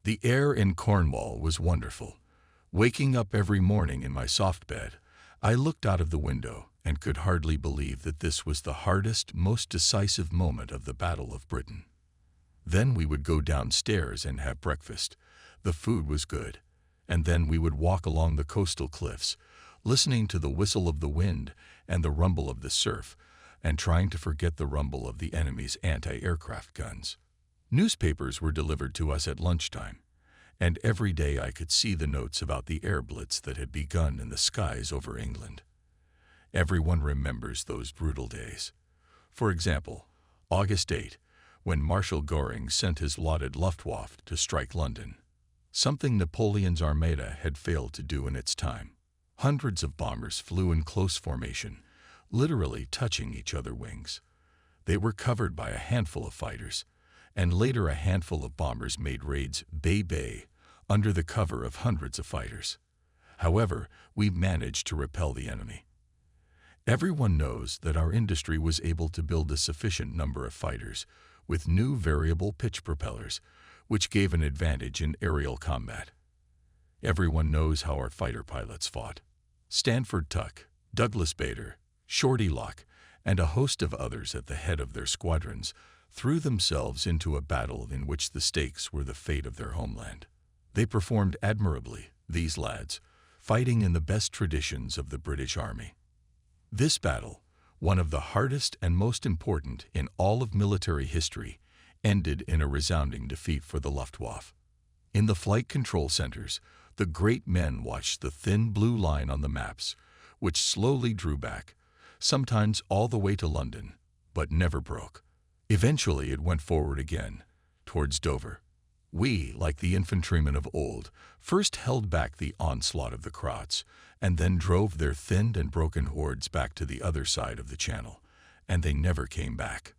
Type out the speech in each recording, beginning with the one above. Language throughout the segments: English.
The air in Cornwall was wonderful. Waking up every morning in my soft bed, I looked out of the window and could hardly believe that this was the hardest, most decisive moment of the Battle of Britain. Then we would go downstairs and have breakfast. The food was good. And then we would walk along the coastal cliffs, listening to the whistle of the wind and the rumble of the surf, and trying to forget the rumble of the enemy's anti-aircraft guns. Newspapers were delivered to us at lunchtime, and every day I could see the notes about the air blitz that had begun in the skies over England. Everyone remembers those brutal days. For example, August 8, when Marshal Göring sent his lauded Luftwaffe to strike London. Something Napoleon's Armada had failed to do in its time. Hundreds of bombers flew in close formation, literally touching each other's wings. They were covered by a handful of fighters, and later a handful of bombers made raids bay under the cover of hundreds of fighters. However, we managed to repel the enemy. Everyone knows that our industry was able to build a sufficient number of fighters with new variable pitch propellers, which gave an advantage in aerial combat. Everyone knows how our fighter pilots fought. Stanford Tuck, Douglas Bader, Shorty Locke, and a host of others at the head of their squadrons threw themselves into a battle in which the stakes were the fate of their homeland. They performed admirably, these lads, fighting in the best traditions of the British Army. This battle, one of the hardest and most important in all of military history, ended in a resounding defeat for the Luftwaffe. In the flight control centers, the great men watched the thin blue line on the maps, which slowly drew back, sometimes all the way to London, but never broke. Eventually it went forward again, towards Dover. We, like the infantrymen of old, first held back the onslaught of the Croats, and then drove their thinned and broken hordes back to the other side of the Channel, and they never came back.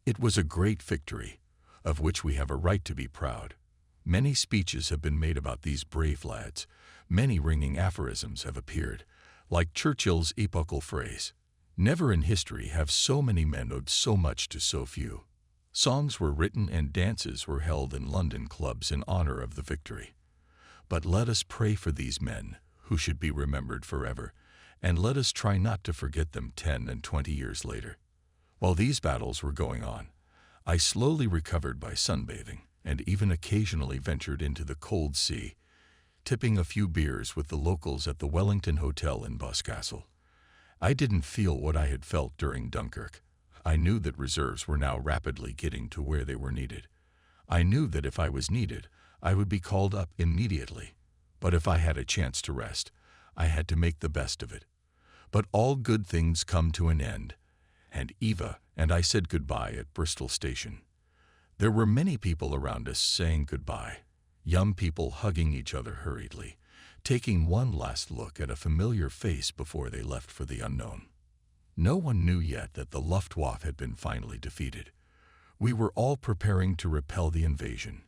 It was a great victory, of which we have a right to be proud. Many speeches have been made about these brave lads. Many ringing aphorisms have appeared, like Churchill's epochal phrase, "Never in history have so many men owed so much to so few." Songs were written and dances were held in London clubs in honor of the victory. But let us pray for these men, who should be remembered forever, and let us try not to forget them 10 and 20 years later. While these battles were going on, I slowly recovered by sunbathing and even occasionally ventured into the cold sea, tipping a few beers with the locals at the Wellington Hotel in Boscastle. I didn't feel what I had felt during Dunkirk. I knew that reserves were now rapidly getting to where they were needed. I knew that if I was needed, I would be called up immediately. But if I had a chance to rest, I had to make the best of it. But all good things come to an end, and Eva and I said goodbye at Bristol Station. There were many people around us saying goodbye, young people hugging each other hurriedly, taking one last look at a familiar face before they left for the unknown. No one knew yet that the Luftwaffe had been finally defeated. We were all preparing to repel the invasion.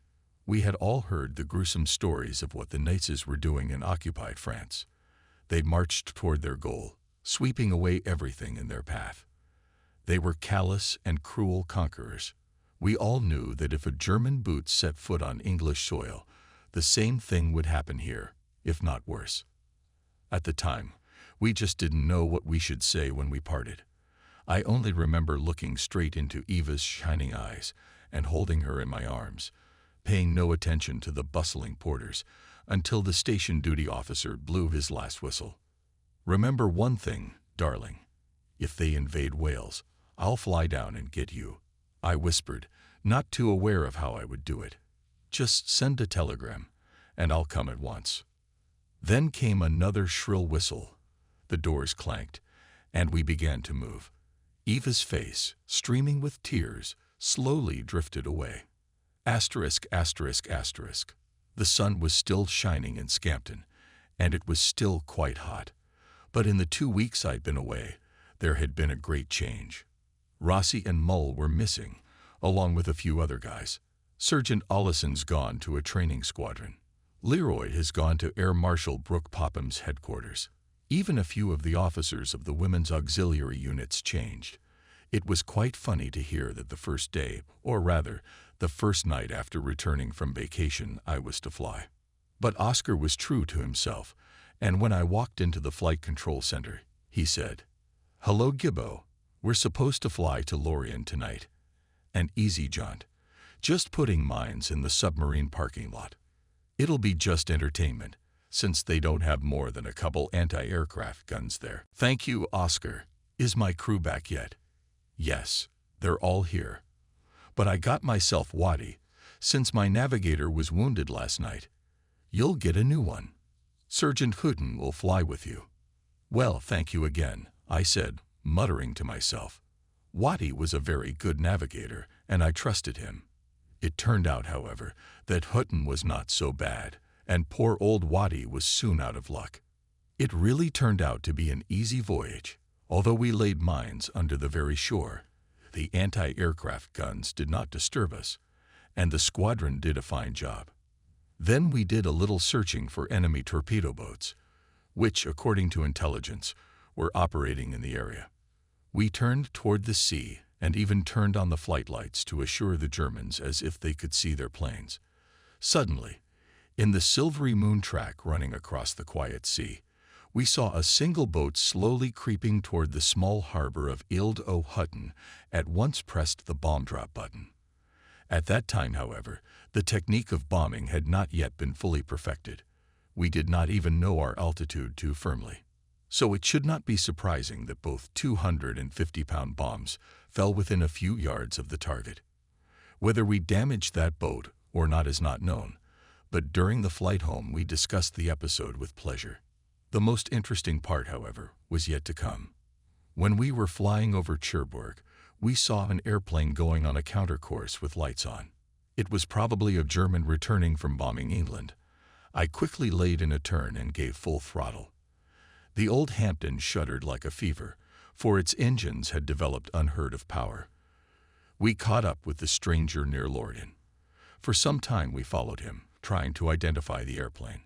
We had all heard the gruesome stories of what the Nazis were doing in occupied France. They marched toward their goal, sweeping away everything in their path. They were callous and cruel conquerors. We all knew that if a German boot set foot on English soil, the same thing would happen here, if not worse. At the time, we just didn't know what we should say when we parted. I only remember looking straight into Eva's shining eyes and holding her in my arms, paying no attention to the bustling porters until the station duty officer blew his last whistle. "Remember one thing, darling. If they invade Wales, I'll fly down and get you," I whispered, not too aware of how I would do it. "Just send a telegram, and I'll come at once." Then came another shrill whistle. The doors clanked, and we began to move. Eva's face, streaming with tears, slowly drifted away. Asterisk, asterisk, asterisk. The sun was still shining in Scampton, and it was still quite hot. But in the 2 weeks I'd been away, there had been a great change. Rossi and Mull were missing, along with a few other guys. Sergeant Ollison's gone to a training squadron. Leroy has gone to Air Marshal Brooke Popham's headquarters. Even a few of the officers of the women's auxiliary units changed. It was quite funny to hear that the first day, or rather, the first night after returning from vacation I was to fly. But Oscar was true to himself, and when I walked into the flight control center, he said, "Hello, Gibbo. We're supposed to fly to Lorient tonight. An easy jaunt. Just putting mines in the submarine parking lot. It'll be just entertainment, since they don't have more than a couple anti-aircraft guns there." "Thank you, Oscar. Is my crew back yet?" "Yes, they're all here. But I got myself waddy, since my navigator was wounded last night. You'll get a new one. Sergeant Hooten will fly with you." "Well, thank you again," I said, muttering to myself. Waddy was a very good navigator, and I trusted him. It turned out, however, that Hooten was not so bad, and poor old Waddy was soon out of luck. It really turned out to be an easy voyage. Although we laid mines under the very shore, the anti-aircraft guns did not disturb us, and the squadron did a fine job. Then we did a little searching for enemy torpedo boats, which, according to intelligence, were operating in the area. We turned toward the sea and even turned on the flight lights to assure the Germans as if they could see their planes. Suddenly, in the silvery moon track running across the quiet sea, we saw a single boat slowly creeping toward the small harbor of Ilde o Hutton. At once pressed the bomb drop button. At that time, however, the technique of bombing had not yet been fully perfected. We did not even know our altitude too firmly. So it should not be surprising that both 250-pound bombs fell within a few yards of the target. Whether we damaged that boat or not is not known, but during the flight home we discussed the episode with pleasure. The most interesting part, however, was yet to come. When we were flying over Cherbourg, we saw an airplane going on a countercourse with lights on. It was probably a German returning from bombing England. I quickly laid in a turn and gave full throttle. The old Hampton shuddered like a fever, for its engines had developed unheard of power. We caught up with the stranger near Lorient. For some time we followed him, trying to identify the airplane,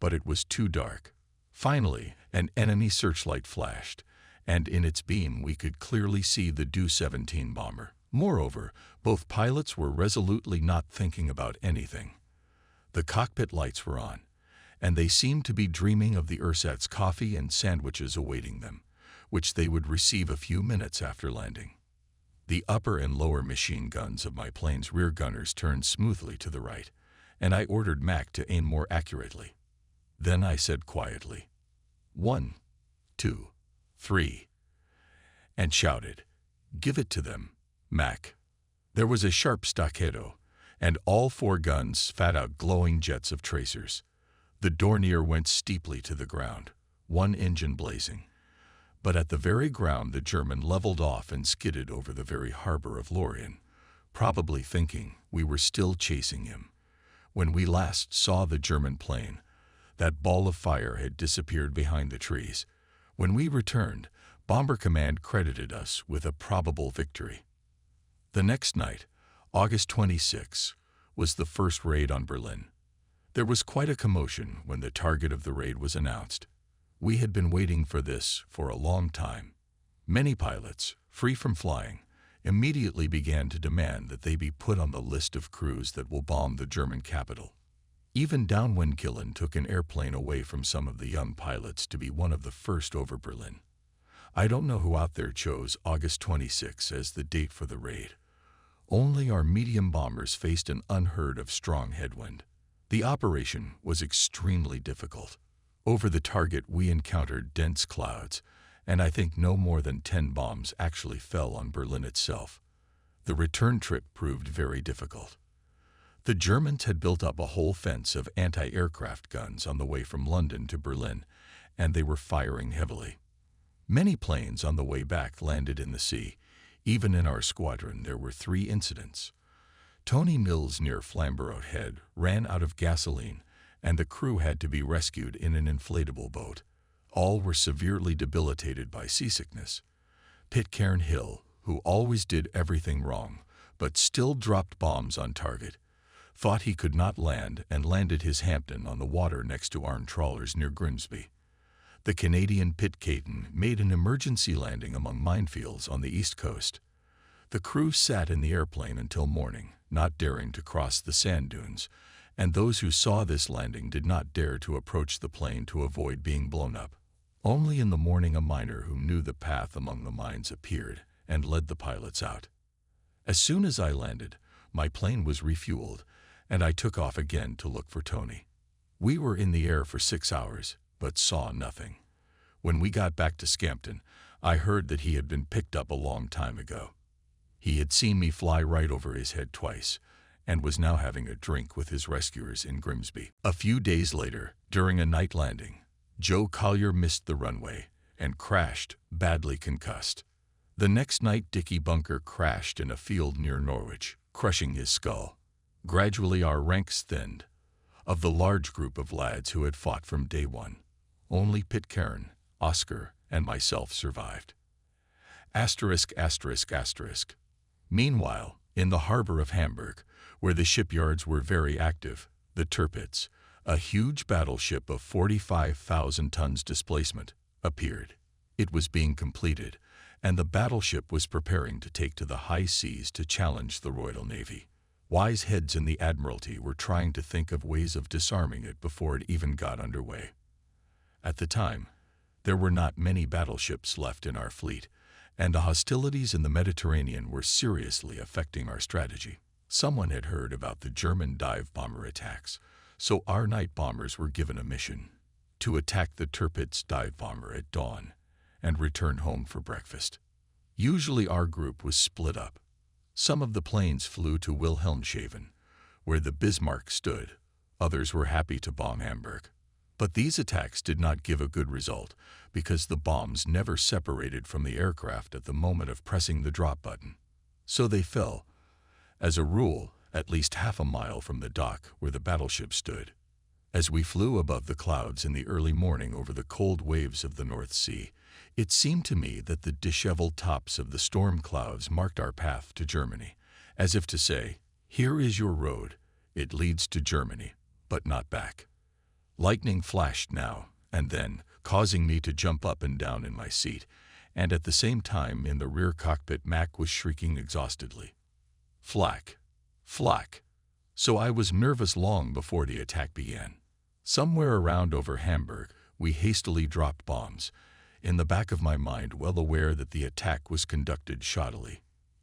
but it was too dark. Finally, an enemy searchlight flashed, and in its beam we could clearly see the Do-17 bomber. Moreover, both pilots were resolutely not thinking about anything. The cockpit lights were on, and they seemed to be dreaming of the ersatz coffee and sandwiches awaiting them, which they would receive a few minutes after landing. The upper and lower machine guns of my plane's rear gunners turned smoothly to the right, and I ordered Mac to aim more accurately. Then I said quietly, 1, 2, 3, and shouted, "Give it to them, Mac." There was a sharp staccato, and all 4 guns spat out glowing jets of tracers. The Dornier went steeply to the ground, one engine blazing. But at the very ground the German leveled off and skidded over the very harbor of Lorient, probably thinking we were still chasing him. When we last saw the German plane, that ball of fire had disappeared behind the trees. When we returned, Bomber Command credited us with a probable victory. The next night, August 26, was the first raid on Berlin. There was quite a commotion when the target of the raid was announced. We had been waiting for this for a long time. Many pilots, free from flying, immediately began to demand that they be put on the list of crews that will bomb the German capital. Even Downwind Gillen took an airplane away from some of the young pilots to be one of the first over Berlin. I don't know who out there chose August 26 as the date for the raid. Only our medium bombers faced an unheard of strong headwind. The operation was extremely difficult. Over the target we encountered dense clouds, and I think no more than 10 bombs actually fell on Berlin itself. The return trip proved very difficult. The Germans had built up a whole fence of anti-aircraft guns on the way from London to Berlin, and they were firing heavily. Many planes on the way back landed in the sea. Even in our squadron there were 3 incidents. Tony Mills near Flamborough Head ran out of gasoline, and the crew had to be rescued in an inflatable boat. All were severely debilitated by seasickness. Pitcairn Hill, who always did everything wrong, but still dropped bombs on target, thought he could not land and landed his Hampton on the water next to armed trawlers near Grimsby. The Canadian Pitcairn made an emergency landing among minefields on the east coast. The crew sat in the airplane until morning, not daring to cross the sand dunes, and those who saw this landing did not dare to approach the plane to avoid being blown up. Only in the morning a miner who knew the path among the mines appeared and led the pilots out. As soon as I landed, my plane was refueled, and I took off again to look for Tony. We were in the air for 6 hours, but saw nothing. When we got back to Scampton, I heard that he had been picked up a long time ago. He had seen me fly right over his head twice, and was now having a drink with his rescuers in Grimsby. A few days later, during a night landing, Joe Collier missed the runway and crashed, badly concussed. The next night, Dickie Bunker crashed in a field near Norwich, crushing his skull. Gradually our ranks thinned. Of the large group of lads who had fought from day one, only Pitcairn, Oscar, and myself survived. Asterisk, asterisk, asterisk. Meanwhile, in the harbor of Hamburg, where the shipyards were very active, the Tirpitz, a huge battleship of 45,000 tons displacement, appeared. It was being completed, and the battleship was preparing to take to the high seas to challenge the Royal Navy. Wise heads in the Admiralty were trying to think of ways of disarming it before it even got underway. At the time, there were not many battleships left in our fleet, and the hostilities in the Mediterranean were seriously affecting our strategy. Someone had heard about the German dive bomber attacks, so our night bombers were given a mission to attack the Tirpitz dive bomber at dawn and return home for breakfast. Usually our group was split up. Some of the planes flew to Wilhelmshaven, where the Bismarck stood. Others were happy to bomb Hamburg. But these attacks did not give a good result because the bombs never separated from the aircraft at the moment of pressing the drop button. So they fell, as a rule, at least half a mile from the dock where the battleship stood. As we flew above the clouds in the early morning over the cold waves of the North Sea, it seemed to me that the disheveled tops of the storm clouds marked our path to Germany, as if to say, "Here is your road. It leads to Germany, but not back." Lightning flashed now and then, causing me to jump up and down in my seat, and at the same time in the rear cockpit Mac was shrieking exhaustedly. Flak! Flak! So I was nervous long before the attack began. Somewhere around over Hamburg, we hastily dropped bombs, in the back of my mind well aware that the attack was conducted shoddily.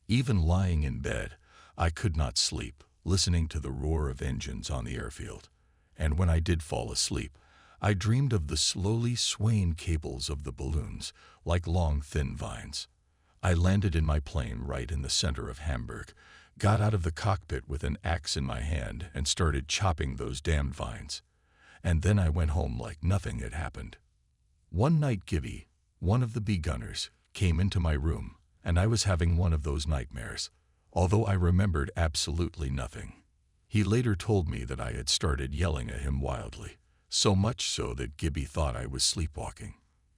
Even lying in bed, I could not sleep, listening to the roar of engines on the airfield. And when I did fall asleep, I dreamed of the slowly swaying cables of the balloons, like long, thin vines. I landed in my plane right in the center of Hamburg, got out of the cockpit with an axe in my hand and started chopping those damned vines. And then I went home like nothing had happened. One night Gibby, one of the bee gunners, came into my room, and I was having one of those nightmares, although I remembered absolutely nothing. He later told me that I had started yelling at him wildly, so much so that Gibby thought I was sleepwalking.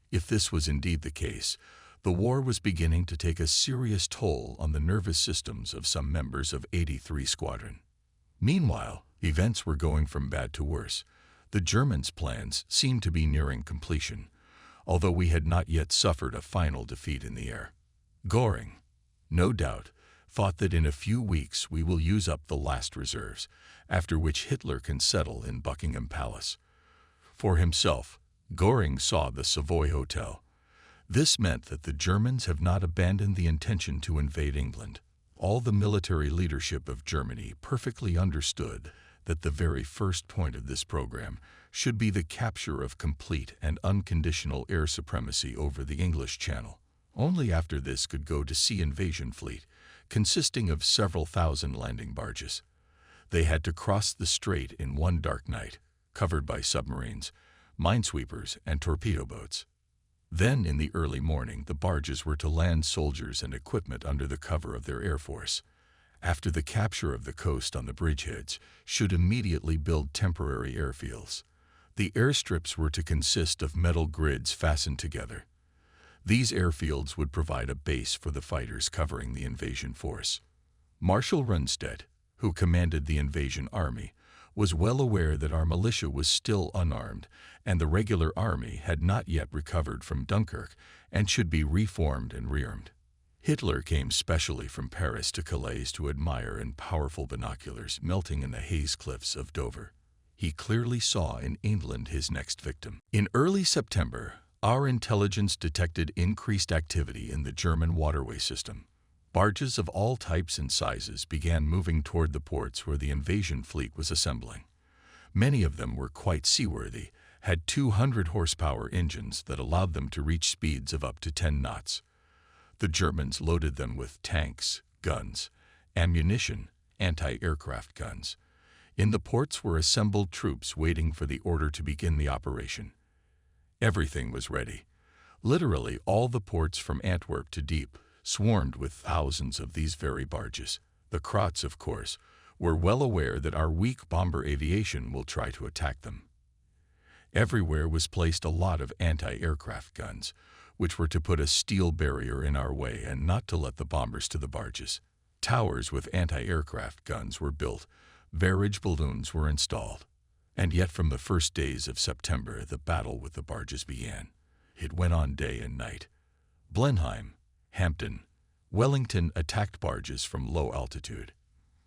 If this was indeed the case, the war was beginning to take a serious toll on the nervous systems of some members of 83 Squadron. Meanwhile, events were going from bad to worse. The Germans' plans seemed to be nearing completion, although we had not yet suffered a final defeat in the air. Göring, no doubt, thought that in a few weeks we will use up the last reserves, after which Hitler can settle in Buckingham Palace. For himself, Göring saw the Savoy Hotel. This meant that the Germans have not abandoned the intention to invade England. All the military leadership of Germany perfectly understood that the very first point of this program should be the capture of complete and unconditional air supremacy over the English Channel. Only after this could go to sea invasion fleet, consisting of several thousand landing barges. They had to cross the strait in one dark night, covered by submarines, minesweepers, and torpedo boats. Then, in the early morning, the barges were to land soldiers and equipment under the cover of their air force. After the capture of the coast on the bridgeheads, should immediately build temporary airfields. The airstrips were to consist of metal grids fastened together. These airfields would provide a base for the fighters covering the invasion force. Marshal Rundstedt, who commanded the invasion army, was well aware that our militia was still unarmed and the regular army had not yet recovered from Dunkirk and should be reformed and rearmed. Hitler came specially from Paris to Calais to admire in powerful binoculars melting in the haze cliffs of Dover. He clearly saw in England his next victim. In early September, our intelligence detected increased activity in the German waterway system. Barges of all types and sizes began moving toward the ports where the invasion fleet was assembling. Many of them were quite seaworthy, had 200 horsepower engines that allowed them to reach speeds of up to 10 knots. The Germans loaded them with tanks, guns, ammunition, anti-aircraft guns. In the ports were assembled troops waiting for the order to begin the operation. Everything was ready. Literally all the ports from Antwerp to Dieppe swarmed with thousands of these very barges. The Kroats, of course, were well aware that our weak bomber aviation will try to attack them. Everywhere was placed a lot of anti-aircraft guns, which were to put a steel barrier in our way and not to let the bombers to the barges. Towers with anti-aircraft guns were built, barrage balloons were installed. And yet from the first days of September, the battle with the barges began. It went on day and night. Blenheim, Hampton, Wellington attacked barges from low altitude.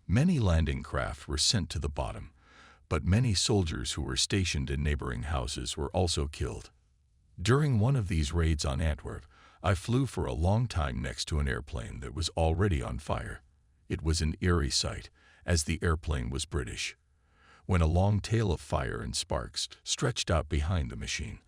Many landing craft were sent to the bottom, but many soldiers who were stationed in neighboring houses were also killed. During one of these raids on Antwerp, I flew for a long time next to an airplane that was already on fire. It was an eerie sight, as the airplane was British. When a long tail of fire and sparks stretched out behind the machine,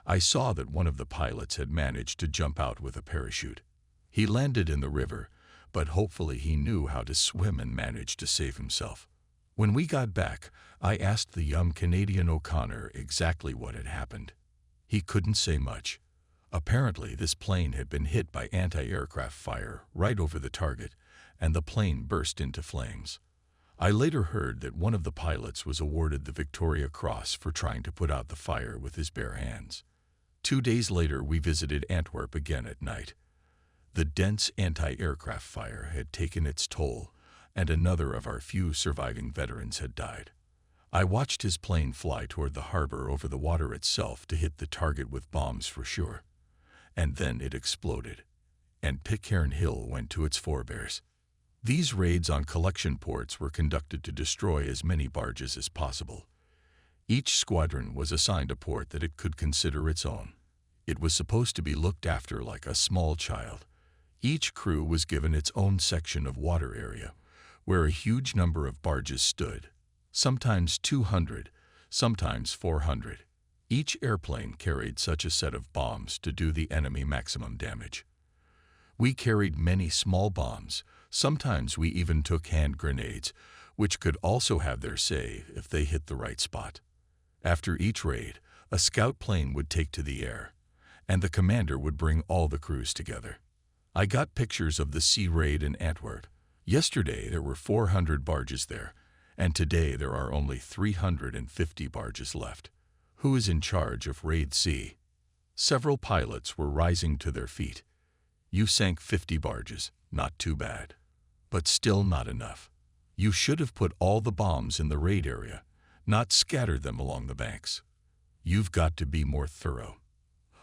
I saw that one of the pilots had managed to jump out with a parachute. He landed in the river, but hopefully he knew how to swim and managed to save himself. When we got back, I asked the young Canadian O'Connor exactly what had happened. He couldn't say much. Apparently, this plane had been hit by anti-aircraft fire right over the target, and the plane burst into flames. I later heard that one of the pilots was awarded the Victoria Cross for trying to put out the fire with his bare hands. 2 days later, we visited Antwerp again at night. The dense anti-aircraft fire had taken its toll, and another of our few surviving veterans had died. I watched his plane fly toward the harbor over the water itself to hit the target with bombs for sure. And then it exploded, and Pitcairn Hill went to its forebears. These raids on collection ports were conducted to destroy as many barges as possible. Each squadron was assigned a port that it could consider its own. It was supposed to be looked after like a small child. Each crew was given its own section of water area, where a huge number of barges stood, sometimes 200, sometimes 400. Each airplane carried such a set of bombs to do the enemy maximum damage. We carried many small bombs. Sometimes we even took hand grenades, which could also have their say if they hit the right spot. After each raid, a scout plane would take to the air, and the commander would bring all the crews together. I got pictures of the sea raid in Antwerp. Yesterday there were 400 barges there, and today there are only 350 barges left. Who is in charge of Raid C? Several pilots were rising to their feet. You sank 50 barges, not too bad. But still not enough. You should have put all the bombs in the raid area, not scattered them along the banks. You've got to be more thorough.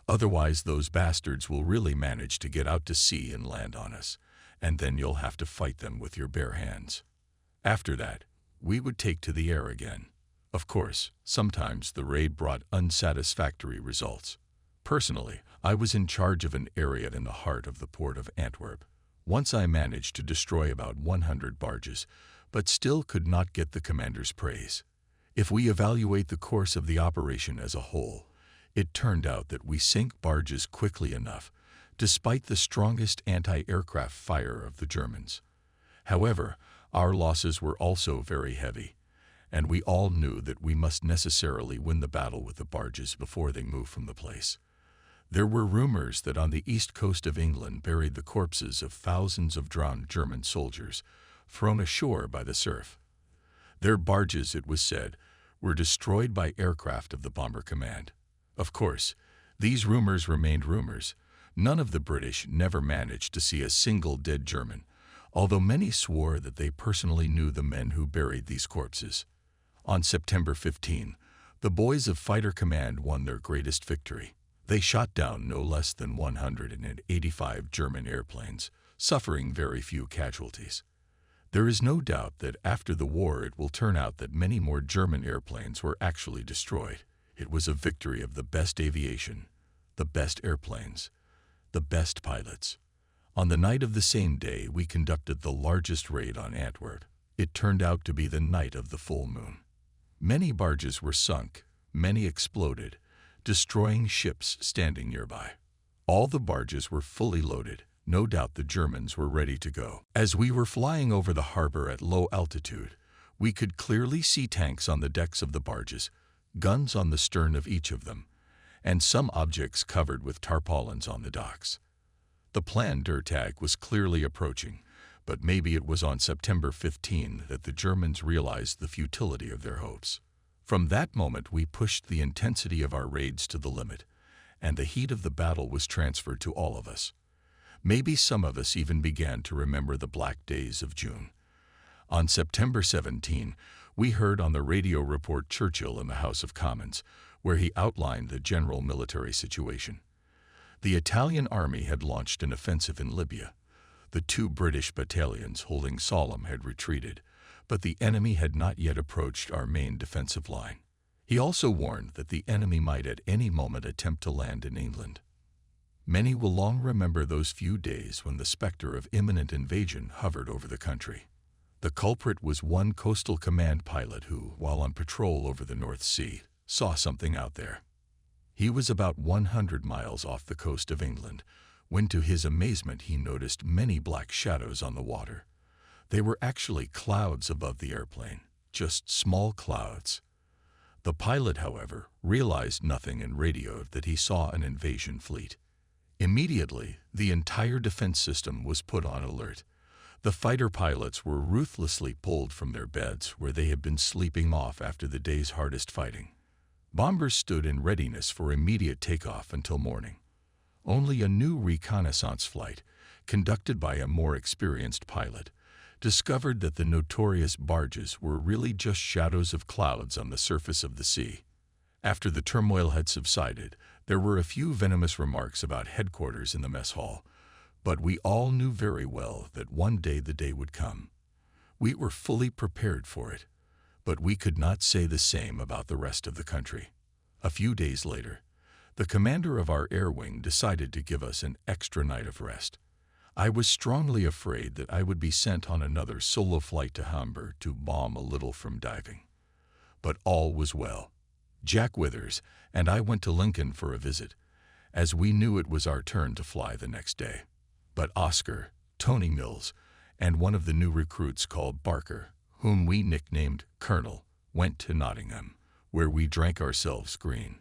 Otherwise those bastards will really manage to get out to sea and land on us, and then you'll have to fight them with your bare hands. After that, we would take to the air again. Of course, sometimes the raid brought unsatisfactory results. Personally, I was in charge of an area in the heart of the port of Antwerp. Once I managed to destroy about 100 barges, but still could not get the commander's praise. If we evaluate the course of the operation as a whole, it turned out that we sank barges quickly enough, despite the strongest anti-aircraft fire of the Germans. However, our losses were also very heavy, and we all knew that we must necessarily win the battle with the barges before they moved from the place. There were rumors that on the east coast of England buried the corpses of thousands of drowned German soldiers, thrown ashore by the surf. Their barges, it was said, were destroyed by aircraft of the Bomber Command. Of course, these rumors remained rumors. None of the British never managed to see a single dead German, although many swore that they personally knew the men who buried these corpses. On September 15, the boys of Fighter Command won their greatest victory. They shot down no less than 185 German airplanes, suffering very few casualties. There is no doubt that after the war it will turn out that many more German airplanes were actually destroyed. It was a victory of the best aviation, the best airplanes, the best pilots. On the night of the same day, we conducted the largest raid on Antwerp. It turned out to be the night of the full moon. Many barges were sunk, many exploded, destroying ships standing nearby. All the barges were fully loaded. No doubt the Germans were ready to go. As we were flying over the harbor at low altitude, we could clearly see tanks on the decks of the barges, guns on the stern of each of them, and some objects covered with tarpaulins on the docks. The planned attack was clearly approaching, but maybe it was on September 15 that the Germans realized the futility of their hopes. From that moment we pushed the intensity of our raids to the limit, and the heat of the battle was transferred to all of us. Maybe some of us even began to remember the black days of June. On September 17, we heard on the radio report Churchill in the House of Commons, where he outlined the general military situation. The Italian army had launched an offensive in Libya. The 2 British battalions holding Sollum had retreated, but the enemy had not yet approached our main defensive line. He also warned that the enemy might at any moment attempt to land in England. Many will long remember those few days when the specter of imminent invasion hovered over the country. The culprit was one coastal command pilot who, while on patrol over the North Sea, saw something out there. He was about 100 miles off the coast of England, when to his amazement he noticed many black shadows on the water. They were actually clouds above the airplane, just small clouds. The pilot, however, realized nothing and radioed that he saw an invasion fleet. Immediately, the entire defense system was put on alert. The fighter pilots were ruthlessly pulled from their beds where they had been sleeping off after the day's hardest fighting. Bombers stood in readiness for immediate takeoff until morning. Only a new reconnaissance flight, conducted by a more experienced pilot, discovered that the notorious barges were really just shadows of clouds on the surface of the sea. After the turmoil had subsided, there were a few venomous remarks about headquarters in the mess hall, but we all knew very well that one day the day would come. We were fully prepared for it, but we could not say the same about the rest of the country. A few days later, the commander of our air wing decided to give us an extra night of rest. I was strongly afraid that I would be sent on another solo flight to Hamburg to bomb a little from diving. But all was well. Jack Withers and I went to Lincoln for a visit, as we knew it was our turn to fly the next day. But Oscar, Tony Mills, and one of the new recruits called Barker, whom we nicknamed Colonel, went to Nottingham, where we drank ourselves green.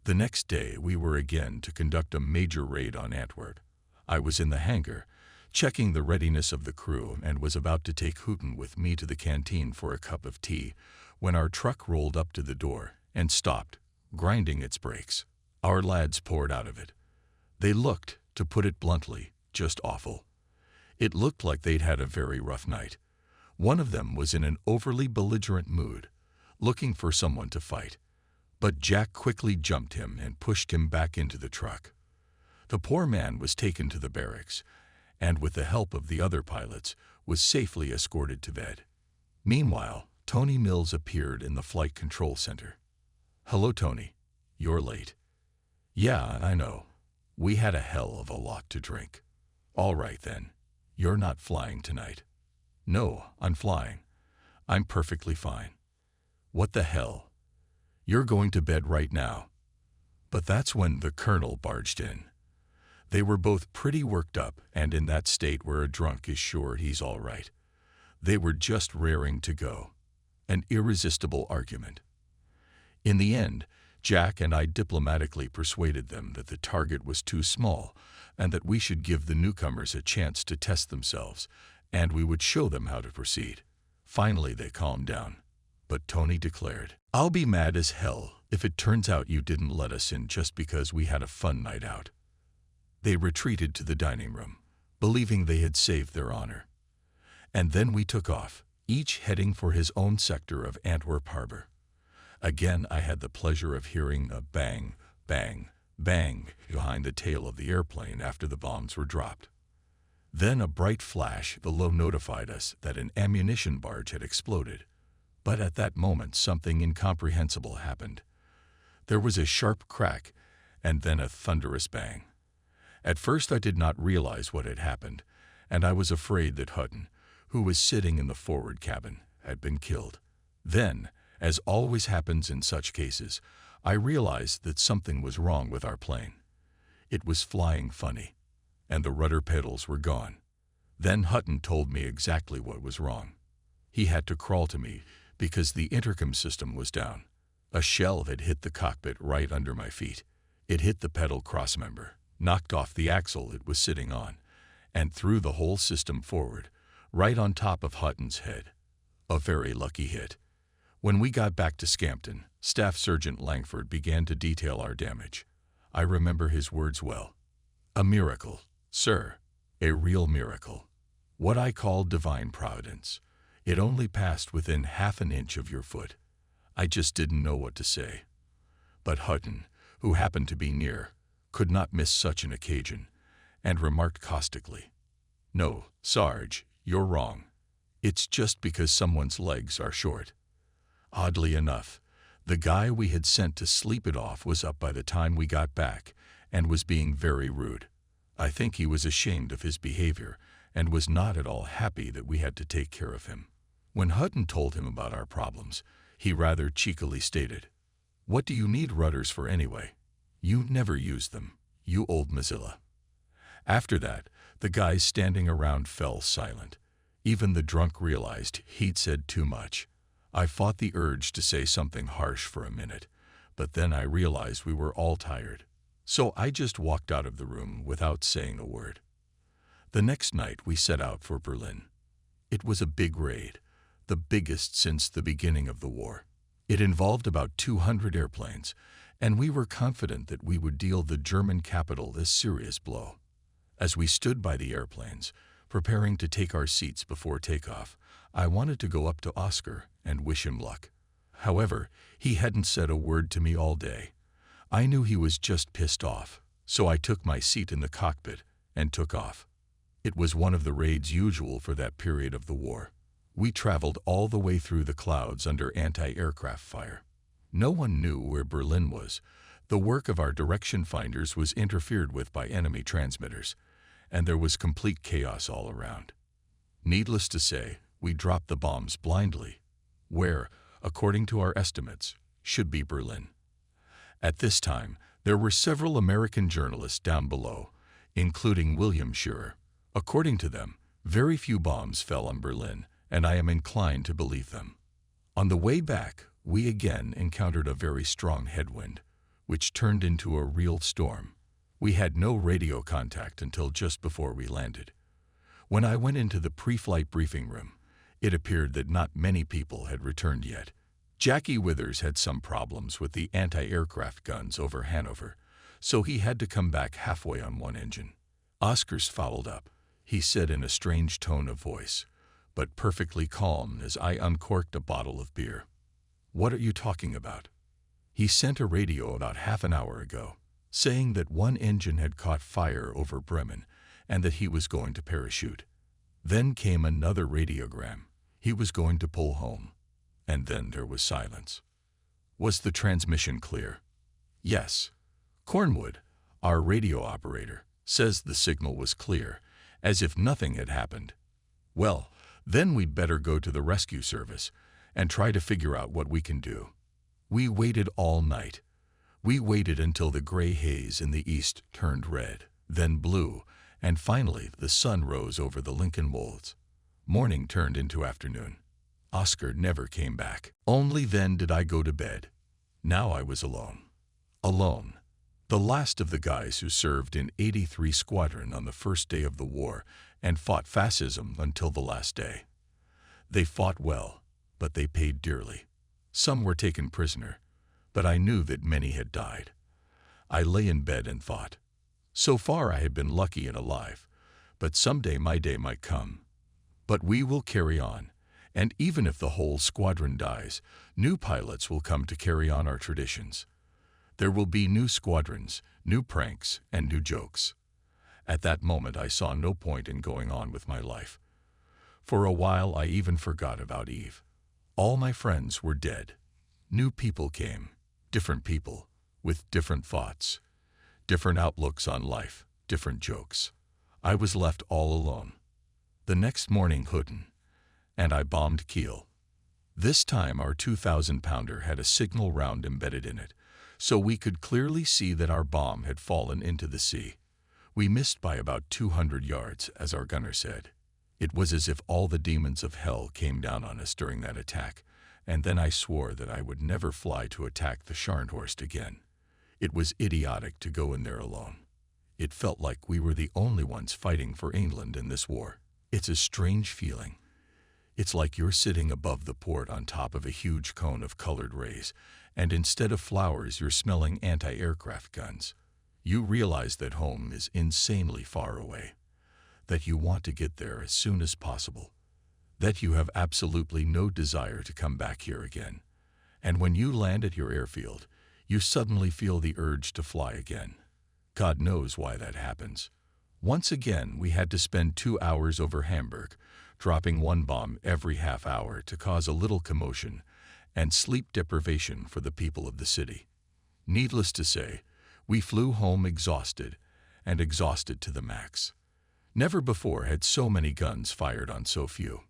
The next day we were again to conduct a major raid on Antwerp. I was in the hangar, checking the readiness of the crew, and was about to take Hooten with me to the canteen for a cup of tea, when our truck rolled up to the door and stopped, grinding its brakes. Our lads poured out of it. They looked, to put it bluntly, just awful. It looked like they'd had a very rough night. One of them was in an overly belligerent mood, looking for someone to fight. But Jack quickly jumped him and pushed him back into the truck. The poor man was taken to the barracks, and with the help of the other pilots, was safely escorted to bed. Meanwhile, Tony Mills appeared in the flight control center. "Hello, Tony. You're late." "Yeah, I know. We had a hell of a lot to drink." "All right, then. You're not flying tonight." "No, I'm flying. I'm perfectly fine." "What the hell? You're going to bed right now." But that's when the colonel barged in. They were both pretty worked up, and in that state where a drunk is sure he's all right. They were just raring to go. An irresistible argument. In the end, Jack and I diplomatically persuaded them that the target was too small and that we should give the newcomers a chance to test themselves, and we would show them how to proceed. Finally, they calmed down. But Tony declared, "I'll be mad as hell if it turns out you didn't let us in just because we had a fun night out." They retreated to the dining room, believing they had saved their honor. And then we took off, each heading for his own sector of Antwerp harbor. Again, I had the pleasure of hearing a bang, bang, bang behind the tail of the airplane after the bombs were dropped. Then a bright flash below notified us that an ammunition barge had exploded. But at that moment something incomprehensible happened. There was a sharp crack, and then a thunderous bang. At first I did not realize what had happened, and I was afraid that Hutton, who was sitting in the forward cabin, had been killed. Then, as always happens in such cases, I realized that something was wrong with our plane. It was flying funny, and the rudder pedals were gone. Then Hutton told me exactly what was wrong. He had to crawl to me because the intercom system was down. A shell had hit the cockpit right under my feet. It hit the pedal crossmember, knocked off the axle it was sitting on, and threw the whole system forward, right on top of Hutton's head. A very lucky hit. When we got back to Scampton, Staff Sergeant Langford began to detail our damage. I remember his words well. "A miracle, sir. A real miracle. What I call divine providence. It only passed within half an inch of your foot." I just didn't know what to say. But Hutton, who happened to be near, could not miss such an occasion, and remarked caustically, "No, Sarge, you're wrong. It's just because someone's legs are short." Oddly enough, the guy we had sent to sleep it off was up by the time we got back and was being very rude. I think he was ashamed of his behavior and was not at all happy that we had to take care of him. When Hutton told him about our problems, he rather cheekily stated, "What do you need rudders for anyway? You never use them, you old Mozilla." After that, the guys standing around fell silent. Even the drunk realized he'd said too much. I fought the urge to say something harsh for a minute, but then I realized we were all tired. So I just walked out of the room without saying a word. The next night we set out for Berlin. It was a big raid, the biggest since the beginning of the war. It involved about 200 airplanes, and we were confident that we would deal the German capital a serious blow. As we stood by the airplanes, preparing to take our seats before takeoff, I wanted to go up to Oscar and wish him luck. However, he hadn't said a word to me all day. I knew he was just pissed off, so I took my seat in the cockpit and took off. It was one of the raids usual for that period of the war. We traveled all the way through the clouds under anti-aircraft fire. No one knew where Berlin was. The work of our direction finders was interfered with by enemy transmitters, and there was complete chaos all around. Needless to say, we dropped the bombs blindly, where, according to our estimates, should be Berlin. At this time, there were several American journalists down below, including William Shearer. According to them, very few bombs fell on Berlin, and I am inclined to believe them. On the way back, we again encountered a very strong headwind, which turned into a real storm. We had no radio contact until just before we landed. When I went into the pre-flight briefing room, it appeared that not many people had returned yet. Jackie Withers had some problems with the anti-aircraft guns over Hanover, so he had to come back halfway on one engine. Oscars followed up. He said in a strange tone of voice, but perfectly calm as I uncorked a bottle of beer, "What are you talking about?" He sent a radio about half an hour ago, saying that one engine had caught fire over Bremen and that he was going to parachute. Then came another radiogram. He was going to pull home. And then there was silence. Was the transmission clear? Yes. Cornwood, our radio operator, says the signal was clear, as if nothing had happened. Well, then we'd better go to the rescue service and try to figure out what we can do. We waited all night. We waited until the gray haze in the east turned red, then blue, and finally the sun rose over the Lincoln Wolds. Morning turned into afternoon. Oscar never came back. Only then did I go to bed. Now I was alone. Alone. The last of the guys who served in 83 Squadron on the first day of the war and fought fascism until the last day. They fought well, but they paid dearly. Some were taken prisoner, but I knew that many had died. I lay in bed and thought, so far I had been lucky and alive, but someday my day might come. But we will carry on, and even if the whole squadron dies, new pilots will come to carry on our traditions. There will be new squadrons, new pranks, and new jokes. At that moment, I saw no point in going on with my life. For a while, I even forgot about Eve. All my friends were dead. New people came, different people, with different thoughts, different outlooks on life, different jokes. I was left all alone. The next morning, Houghton and I bombed Kiel. This time, our 2,000-pounder had a signal round embedded in it, so we could clearly see that our bomb had fallen into the sea. We missed by about 200 yards, as our gunner said. It was as if all the demons of hell came down on us during that attack, and then I swore that I would never fly to attack the Scharnhorst again. It was idiotic to go in there alone. It felt like we were the only ones fighting for England in this war. It's a strange feeling. It's like you're sitting above the port on top of a huge cone of colored rays, and instead of flowers, you're smelling anti-aircraft guns. You realize that home is insanely far away, that you want to get there as soon as possible, that you have absolutely no desire to come back here again. And when you land at your airfield, you suddenly feel the urge to fly again. God knows why that happens. Once again, we had to spend 2 hours over Hamburg, dropping one bomb every half hour to cause a little commotion and sleep deprivation for the people of the city. Needless to say, we flew home exhausted, and exhausted to the max. Never before had so many guns fired on so few.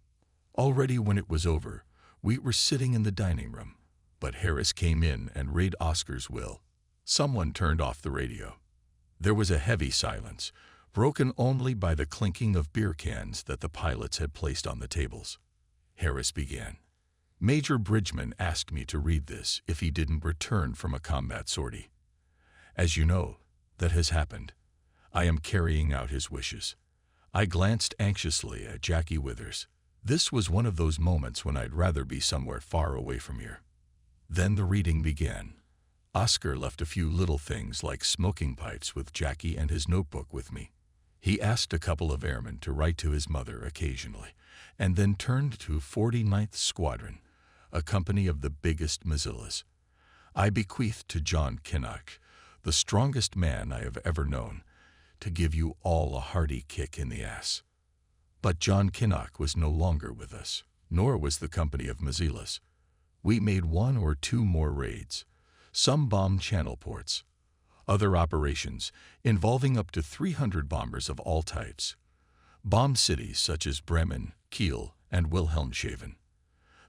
Already when it was over, we were sitting in the dining room, but Harris came in and read Oscar's will. Someone turned off the radio. There was a heavy silence, broken only by the clinking of beer cans that the pilots had placed on the tables. Harris began. Major Bridgman asked me to read this if he didn't return from a combat sortie. As you know, that has happened. I am carrying out his wishes. I glanced anxiously at Jackie Withers. This was one of those moments when I'd rather be somewhere far away from here. Then the reading began. Oscar left a few little things like smoking pipes with Jackie and his notebook with me. He asked a couple of airmen to write to his mother occasionally, and then turned to 49th Squadron, a company of the biggest Mazillas. I bequeath to John Kinnock, the strongest man I have ever known, to give you all a hearty kick in the ass. But John Kinnock was no longer with us, nor was the company of Mazillas. We made 1 or 2 more raids. Some bombed channel ports. Other operations, involving up to 300 bombers of all types. Bombed cities such as Bremen, Kiel, and Wilhelmshaven.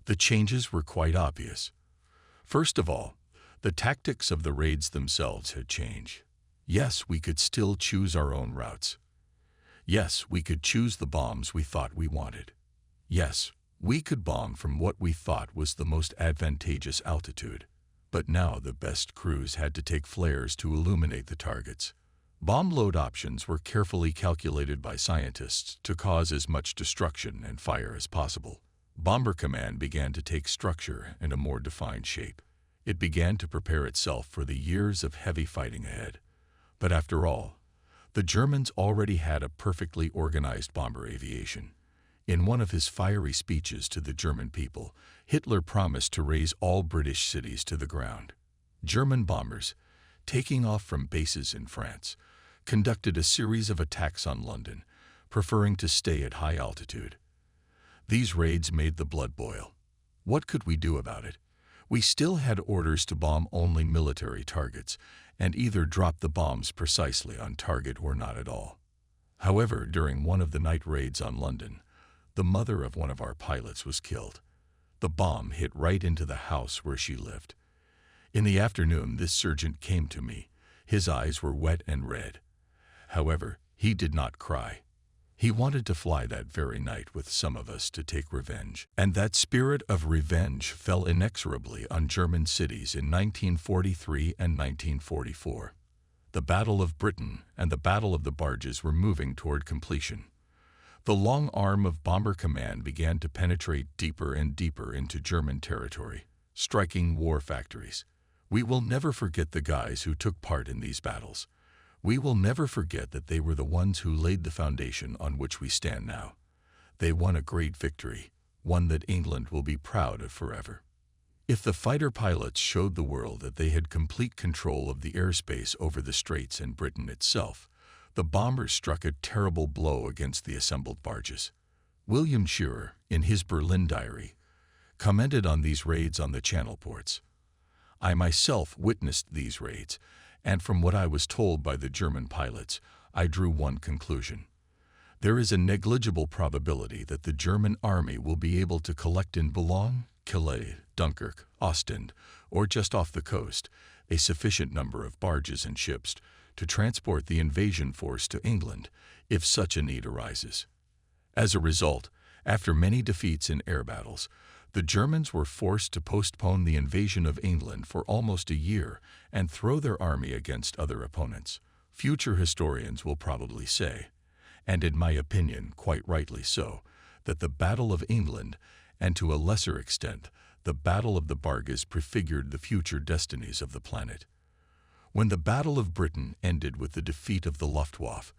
The changes were quite obvious. First of all, the tactics of the raids themselves had changed. Yes, we could still choose our own routes. Yes, we could choose the bombs we thought we wanted. Yes, we could bomb from what we thought was the most advantageous altitude. But now the best crews had to take flares to illuminate the targets. Bomb load options were carefully calculated by scientists to cause as much destruction and fire as possible. Bomber Command began to take structure and a more defined shape. It began to prepare itself for the years of heavy fighting ahead. But after all, the Germans already had a perfectly organized bomber aviation. In one of his fiery speeches to the German people, Hitler promised to raise all British cities to the ground. German bombers, taking off from bases in France, conducted a series of attacks on London, preferring to stay at high altitude. These raids made the blood boil. What could we do about it? We still had orders to bomb only military targets, and either drop the bombs precisely on target or not at all. However, during one of the night raids on London, the mother of one of our pilots was killed. The bomb hit right into the house where she lived. In the afternoon, this sergeant came to me. His eyes were wet and red. However, he did not cry. He wanted to fly that very night with some of us to take revenge. And that spirit of revenge fell inexorably on German cities in 1943 and 1944. The Battle of Britain and the Battle of the Barges were moving toward completion. The long arm of Bomber Command began to penetrate deeper and deeper into German territory, striking war factories. We will never forget the guys who took part in these battles. We will never forget that they were the ones who laid the foundation on which we stand now. They won a great victory, one that England will be proud of forever. If the fighter pilots showed the world that they had complete control of the airspace over the Straits and Britain itself, The bombers struck a terrible blow against the assembled barges. William Shearer, in his Berlin diary, commented on these raids on the Channel ports. I myself witnessed these raids, and from what I was told by the German pilots, I drew one conclusion. There is a negligible probability that the German army will be able to collect in Boulogne, Calais, Dunkirk, Ostend, or just off the coast, a sufficient number of barges and ships to transport the invasion force to England if such a need arises. As a result, after many defeats in air battles, the Germans were forced to postpone the invasion of England for almost a year and throw their army against other opponents. Future historians will probably say, and in my opinion quite rightly so, that the Battle of England, and to a lesser extent, the Battle of the Barges prefigured the future destinies of the planet. When the Battle of Britain ended with the defeat of the Luftwaffe,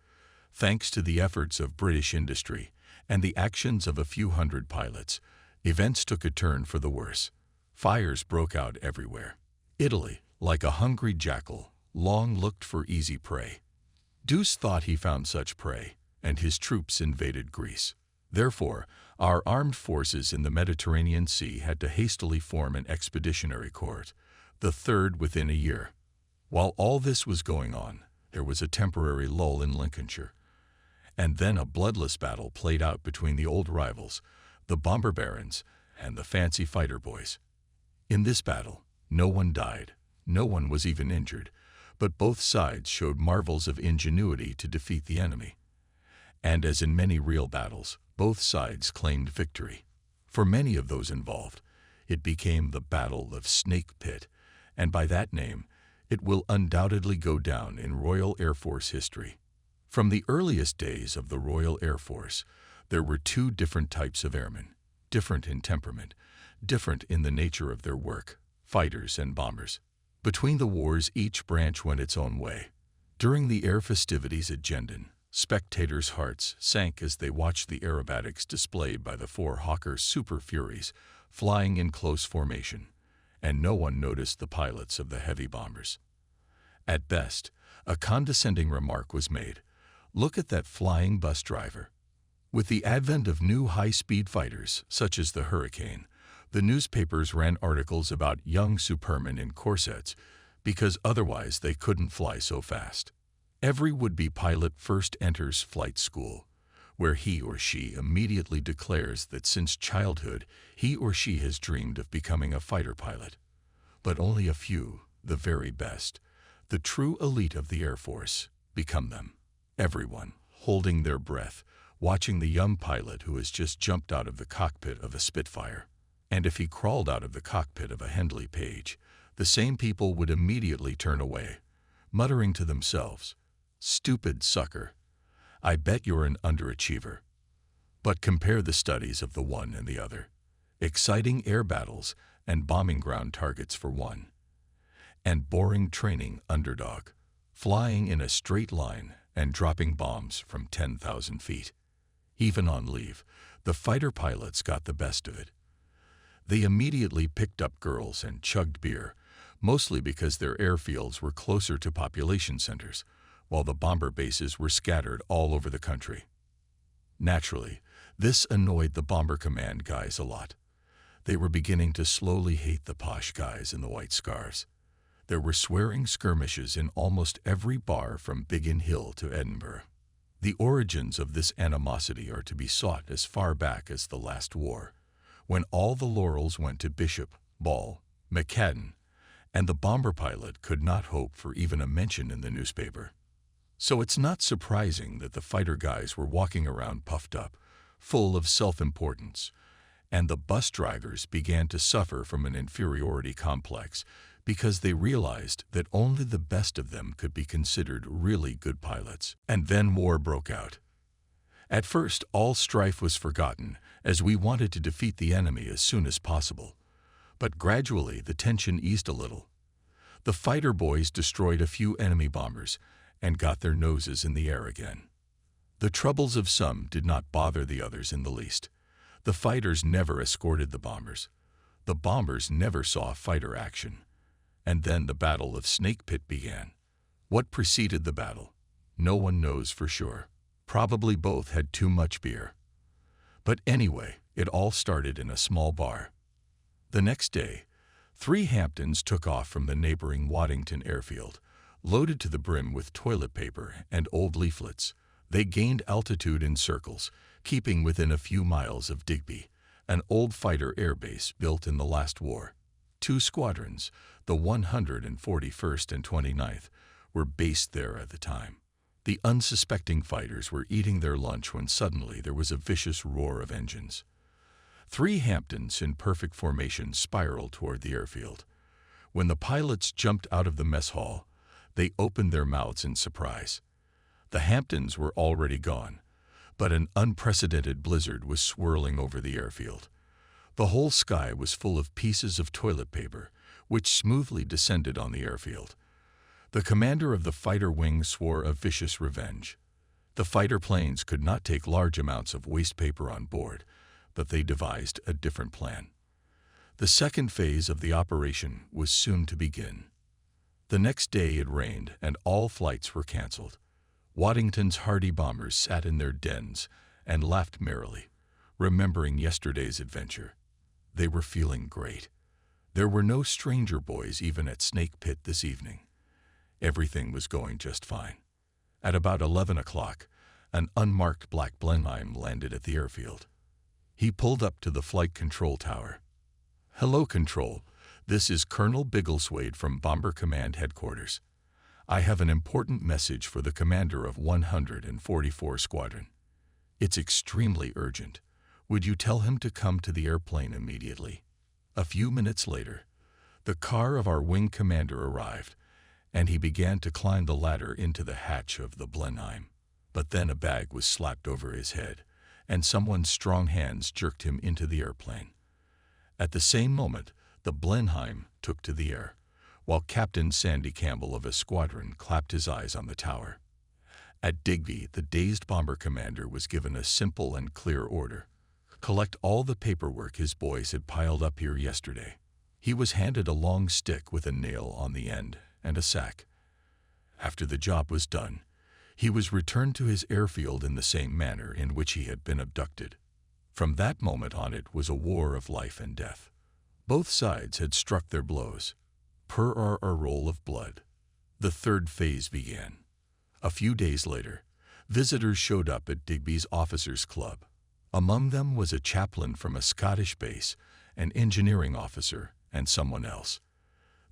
thanks to the efforts of British industry and the actions of a few hundred pilots, events took a turn for the worse. Fires broke out everywhere. Italy, like a hungry jackal, long looked for easy prey. Deuce thought he found such prey, and his troops invaded Greece. Therefore, our armed forces in the Mediterranean Sea had to hastily form an expeditionary corps, the third within a year. While all this was going on, there was a temporary lull in Lincolnshire, and then a bloodless battle played out between the old rivals, the bomber barons and the fancy fighter boys. In this battle, no one died, no one was even injured, but both sides showed marvels of ingenuity to defeat the enemy. And as in many real battles, both sides claimed victory. For many of those involved, it became the Battle of Snake Pit, and by that name, it will undoubtedly go down in Royal Air Force history. From the earliest days of the Royal Air Force, there were two different types of airmen, different in temperament, different in the nature of their work, fighters and bombers. Between the wars, each branch went its own way. During the air festivities at Gendon, spectators' hearts sank as they watched the aerobatics displayed by the four Hawker Super Furies flying in close formation, and no one noticed the pilots of the heavy bombers. At best, a condescending remark was made. Look at that flying bus driver. With the advent of new high-speed fighters, such as the Hurricane, the newspapers ran articles about young supermen in corsets because otherwise they couldn't fly so fast. Every would-be pilot first enters flight school, where he or she immediately declares that since childhood he or she has dreamed of becoming a fighter pilot. But only a few, the very best, the true elite of the Air Force, become them. Everyone, holding their breath, watching the young pilot who has just jumped out of the cockpit of a Spitfire. And if he crawled out of the cockpit of a Hendley Page, the same people would immediately turn away, muttering to themselves, "Stupid sucker, I bet you're an underachiever." But compare the studies of the one and the other. Exciting air battles and bombing ground targets for one, and boring training underdog, flying in a straight line and dropping bombs from 10,000 feet. Even on leave, the fighter pilots got the best of it. They immediately picked up girls and chugged beer, mostly because their airfields were closer to population centers, while the bomber bases were scattered all over the country. Naturally, this annoyed the bomber command guys a lot. They were beginning to slowly hate the posh guys in the white scarves. There were swearing skirmishes in almost every bar from Biggin Hill to Edinburgh. The origins of this animosity are to be sought as far back as the last war, when all the laurels went to Bishop, Ball, McCadden, and the bomber pilot could not hope for even a mention in the newspaper. So it's not surprising that the fighter guys were walking around puffed up, full of self-importance, and the bus drivers began to suffer from an inferiority complex because they realized that only the best of them could be considered really good pilots. And then war broke out. At first, all strife was forgotten, as we wanted to defeat the enemy as soon as possible. But gradually, the tension eased a little. The fighter boys destroyed a few enemy bombers and got their noses in the air again. The troubles of some did not bother the others in the least. The fighters never escorted the bombers. The bombers never saw fighter action. And then the Battle of Snake Pit began. What preceded the battle? No one knows for sure. Probably both had too much beer. But anyway, it all started in a small bar. The next day, 3 Hamptons took off from the neighboring Waddington airfield, loaded to the brim with toilet paper and old leaflets. They gained altitude in circles, keeping within a few miles of Digby, an old fighter airbase built in the last war. 2 squadrons, the 141st and 29th, were based there at the time. The unsuspecting fighters were eating their lunch when suddenly there was a vicious roar of engines. 3 Hamptons in perfect formation spiraled toward the airfield. When the pilots jumped out of the mess hall, they opened their mouths in surprise. The Hamptons were already gone, but an unprecedented blizzard was swirling over the airfield. The whole sky was full of pieces of toilet paper, which smoothly descended on the airfield. The commander of the fighter wing swore a vicious revenge. The fighter planes could not take large amounts of waste paper on board, but they devised a different plan. The second phase of the operation was soon to begin. The next day it rained and all flights were canceled. Waddington's hardy bombers sat in their dens and laughed merrily, remembering yesterday's adventure. They were feeling great. There were no stranger boys even at Snake Pit this evening. Everything was going just fine. At about 11 o'clock, an unmarked black Blenheim landed at the airfield. He pulled up to the flight control tower. "Hello, Control. This is Colonel Biggleswade from Bomber Command Headquarters. I have an important message for the commander of 144 Squadron. It's extremely urgent. Would you tell him to come to the airplane immediately?" A few minutes later, the car of our wing commander arrived, and he began to climb the ladder into the hatch of the Blenheim. But then a bag was slapped over his head, and someone's strong hands jerked him into the airplane. At the same moment, the Blenheim took to the air, while Captain Sandy Campbell of a squadron clapped his eyes on the tower. At Digby, the dazed bomber commander was given a simple and clear order: collect all the paperwork his boys had piled up here yesterday. He was handed a long stick with a nail on the end and a sack. After the job was done, he was returned to his airfield in the same manner in which he had been abducted. From that moment on it was a war of life and death. Both sides had struck their blows. Per our roll of blood, the third phase began. A few days later, visitors showed up at Digby's Officers' Club. Among them was a chaplain from a Scottish base, an engineering officer, and someone else.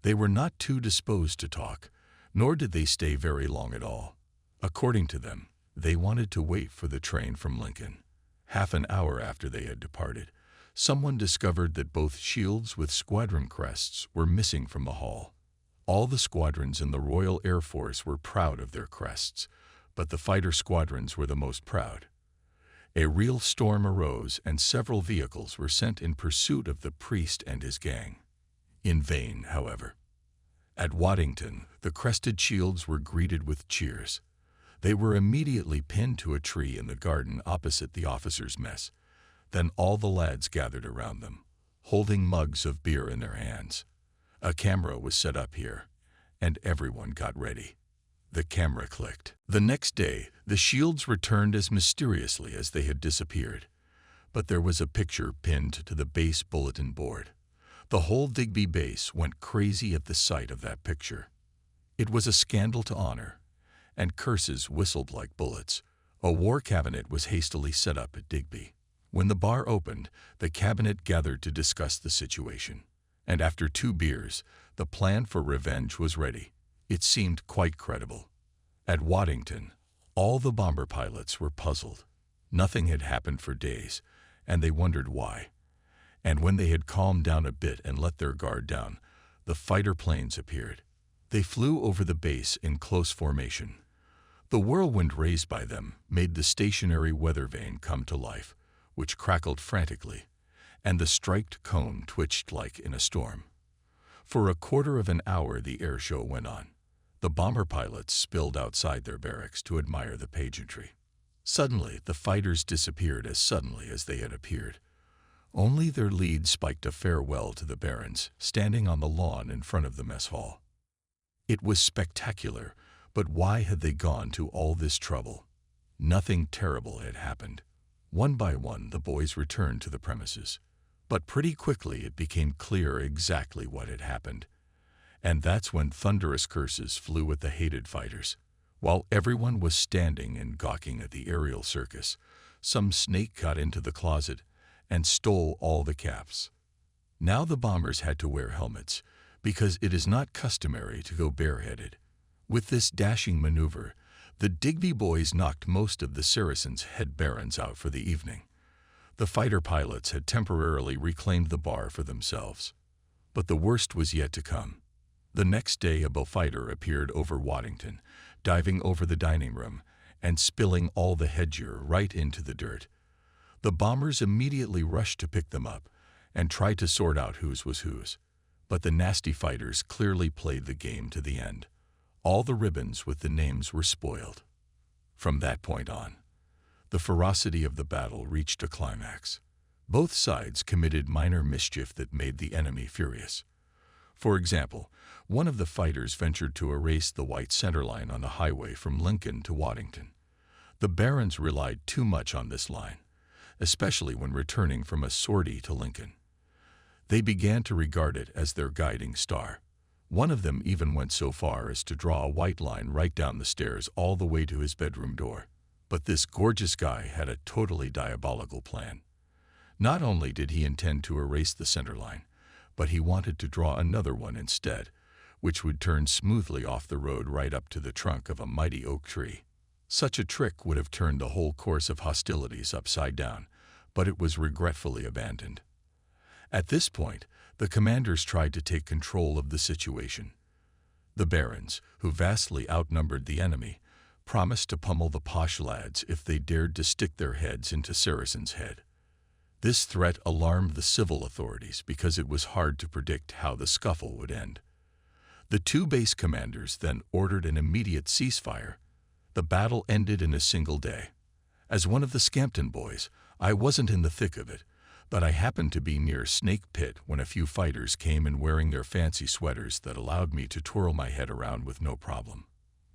They were not too disposed to talk, nor did they stay very long at all. According to them, they wanted to wait for the train from Lincoln. Half an hour after they had departed, someone discovered that both shields with squadron crests were missing from the hall. All the squadrons in the Royal Air Force were proud of their crests, but the fighter squadrons were the most proud. A real storm arose and several vehicles were sent in pursuit of the priest and his gang. In vain, however. At Waddington, the crested shields were greeted with cheers. They were immediately pinned to a tree in the garden opposite the officers' mess. Then all the lads gathered around them, holding mugs of beer in their hands. A camera was set up here, and everyone got ready. The camera clicked. The next day, the shields returned as mysteriously as they had disappeared, but there was a picture pinned to the base bulletin board. The whole Digby base went crazy at the sight of that picture. It was a scandal to honor, and curses whistled like bullets. A war cabinet was hastily set up at Digby. When the bar opened, the cabinet gathered to discuss the situation, and after 2 beers, the plan for revenge was ready. It seemed quite credible. At Waddington, all the bomber pilots were puzzled. Nothing had happened for days, and they wondered why. And when they had calmed down a bit and let their guard down, the fighter planes appeared. They flew over the base in close formation. The whirlwind raised by them made the stationary weather vane come to life, which crackled frantically, and the striped cone twitched like in a storm. For a quarter of an hour the air show went on. The bomber pilots spilled outside their barracks to admire the pageantry. Suddenly, the fighters disappeared as suddenly as they had appeared. Only their lead spiked a farewell to the barons, standing on the lawn in front of the mess hall. It was spectacular, But why had they gone to all this trouble? Nothing terrible had happened. One by one, the boys returned to the premises. But pretty quickly it became clear exactly what had happened. And that's when thunderous curses flew at the hated fighters. While everyone was standing and gawking at the aerial circus, some snake got into the closet and stole all the caps. Now the bombers had to wear helmets, because it is not customary to go bareheaded. With this dashing maneuver, the Digby boys knocked most of the Saracens' head barons out for the evening. The fighter pilots had temporarily reclaimed the bar for themselves. But the worst was yet to come. The next day a bullfighter appeared over Waddington, diving over the dining room and spilling all the headgear right into the dirt. The bombers immediately rushed to pick them up and tried to sort out whose was whose. But the nasty fighters clearly played the game to the end. All the ribbons with the names were spoiled. From that point on, the ferocity of the battle reached a climax. Both sides committed minor mischief that made the enemy furious. For example, one of the fighters ventured to erase the white center line on the highway from Lincoln to Waddington. The barons relied too much on this line, especially when returning from a sortie to Lincoln. They began to regard it as their guiding star. One of them even went so far as to draw a white line right down the stairs all the way to his bedroom door. But this gorgeous guy had a totally diabolical plan. Not only did he intend to erase the center line, but he wanted to draw another one instead, which would turn smoothly off the road right up to the trunk of a mighty oak tree. Such a trick would have turned the whole course of hostilities upside down, but it was regretfully abandoned. At this point, the commanders tried to take control of the situation. The barons, who vastly outnumbered the enemy, promised to pummel the posh lads if they dared to stick their heads into Saracen's head. This threat alarmed the civil authorities because it was hard to predict how the scuffle would end. The two base commanders then ordered an immediate ceasefire. The battle ended in a single day. As one of the Scampton boys, I wasn't in the thick of it, but I happened to be near Snake Pit when a few fighters came in wearing their fancy sweaters that allowed me to twirl my head around with no problem.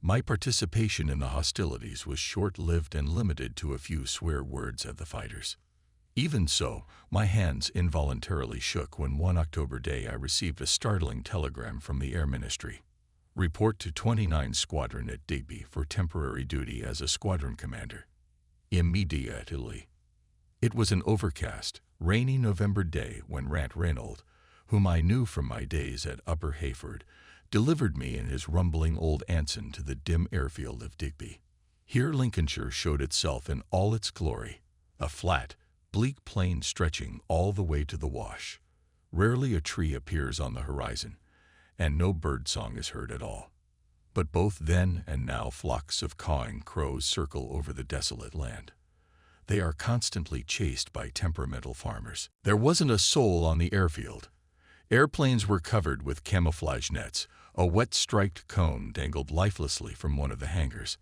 My participation in the hostilities was short-lived and limited to a few swear words at the fighters. Even so, my hands involuntarily shook when one October day I received a startling telegram from the Air Ministry. Report to 29 Squadron at Digby for temporary duty as a squadron commander. Immediately. It was an overcast, rainy November day when Rant Reynold, whom I knew from my days at Upper Hayford, delivered me in his rumbling old Anson to the dim airfield of Digby. Here Lincolnshire showed itself in all its glory, a flat, bleak plain stretching all the way to the Wash. Rarely a tree appears on the horizon, and no bird song is heard at all. But both then and now flocks of cawing crows circle over the desolate land. They are constantly chased by temperamental farmers. There wasn't a soul on the airfield. Airplanes were covered with camouflage nets. A wet-striped cone dangled lifelessly from one of the hangars.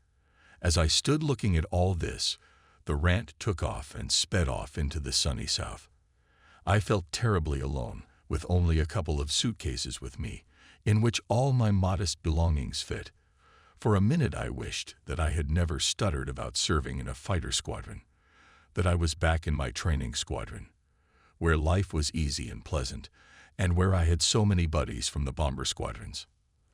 As I stood looking at all this, the Rant took off and sped off into the sunny south. I felt terribly alone, with only a couple of suitcases with me, in which all my modest belongings fit. For a minute I wished that I had never stuttered about serving in a fighter squadron, that I was back in my training squadron, where life was easy and pleasant, and where I had so many buddies from the bomber squadrons.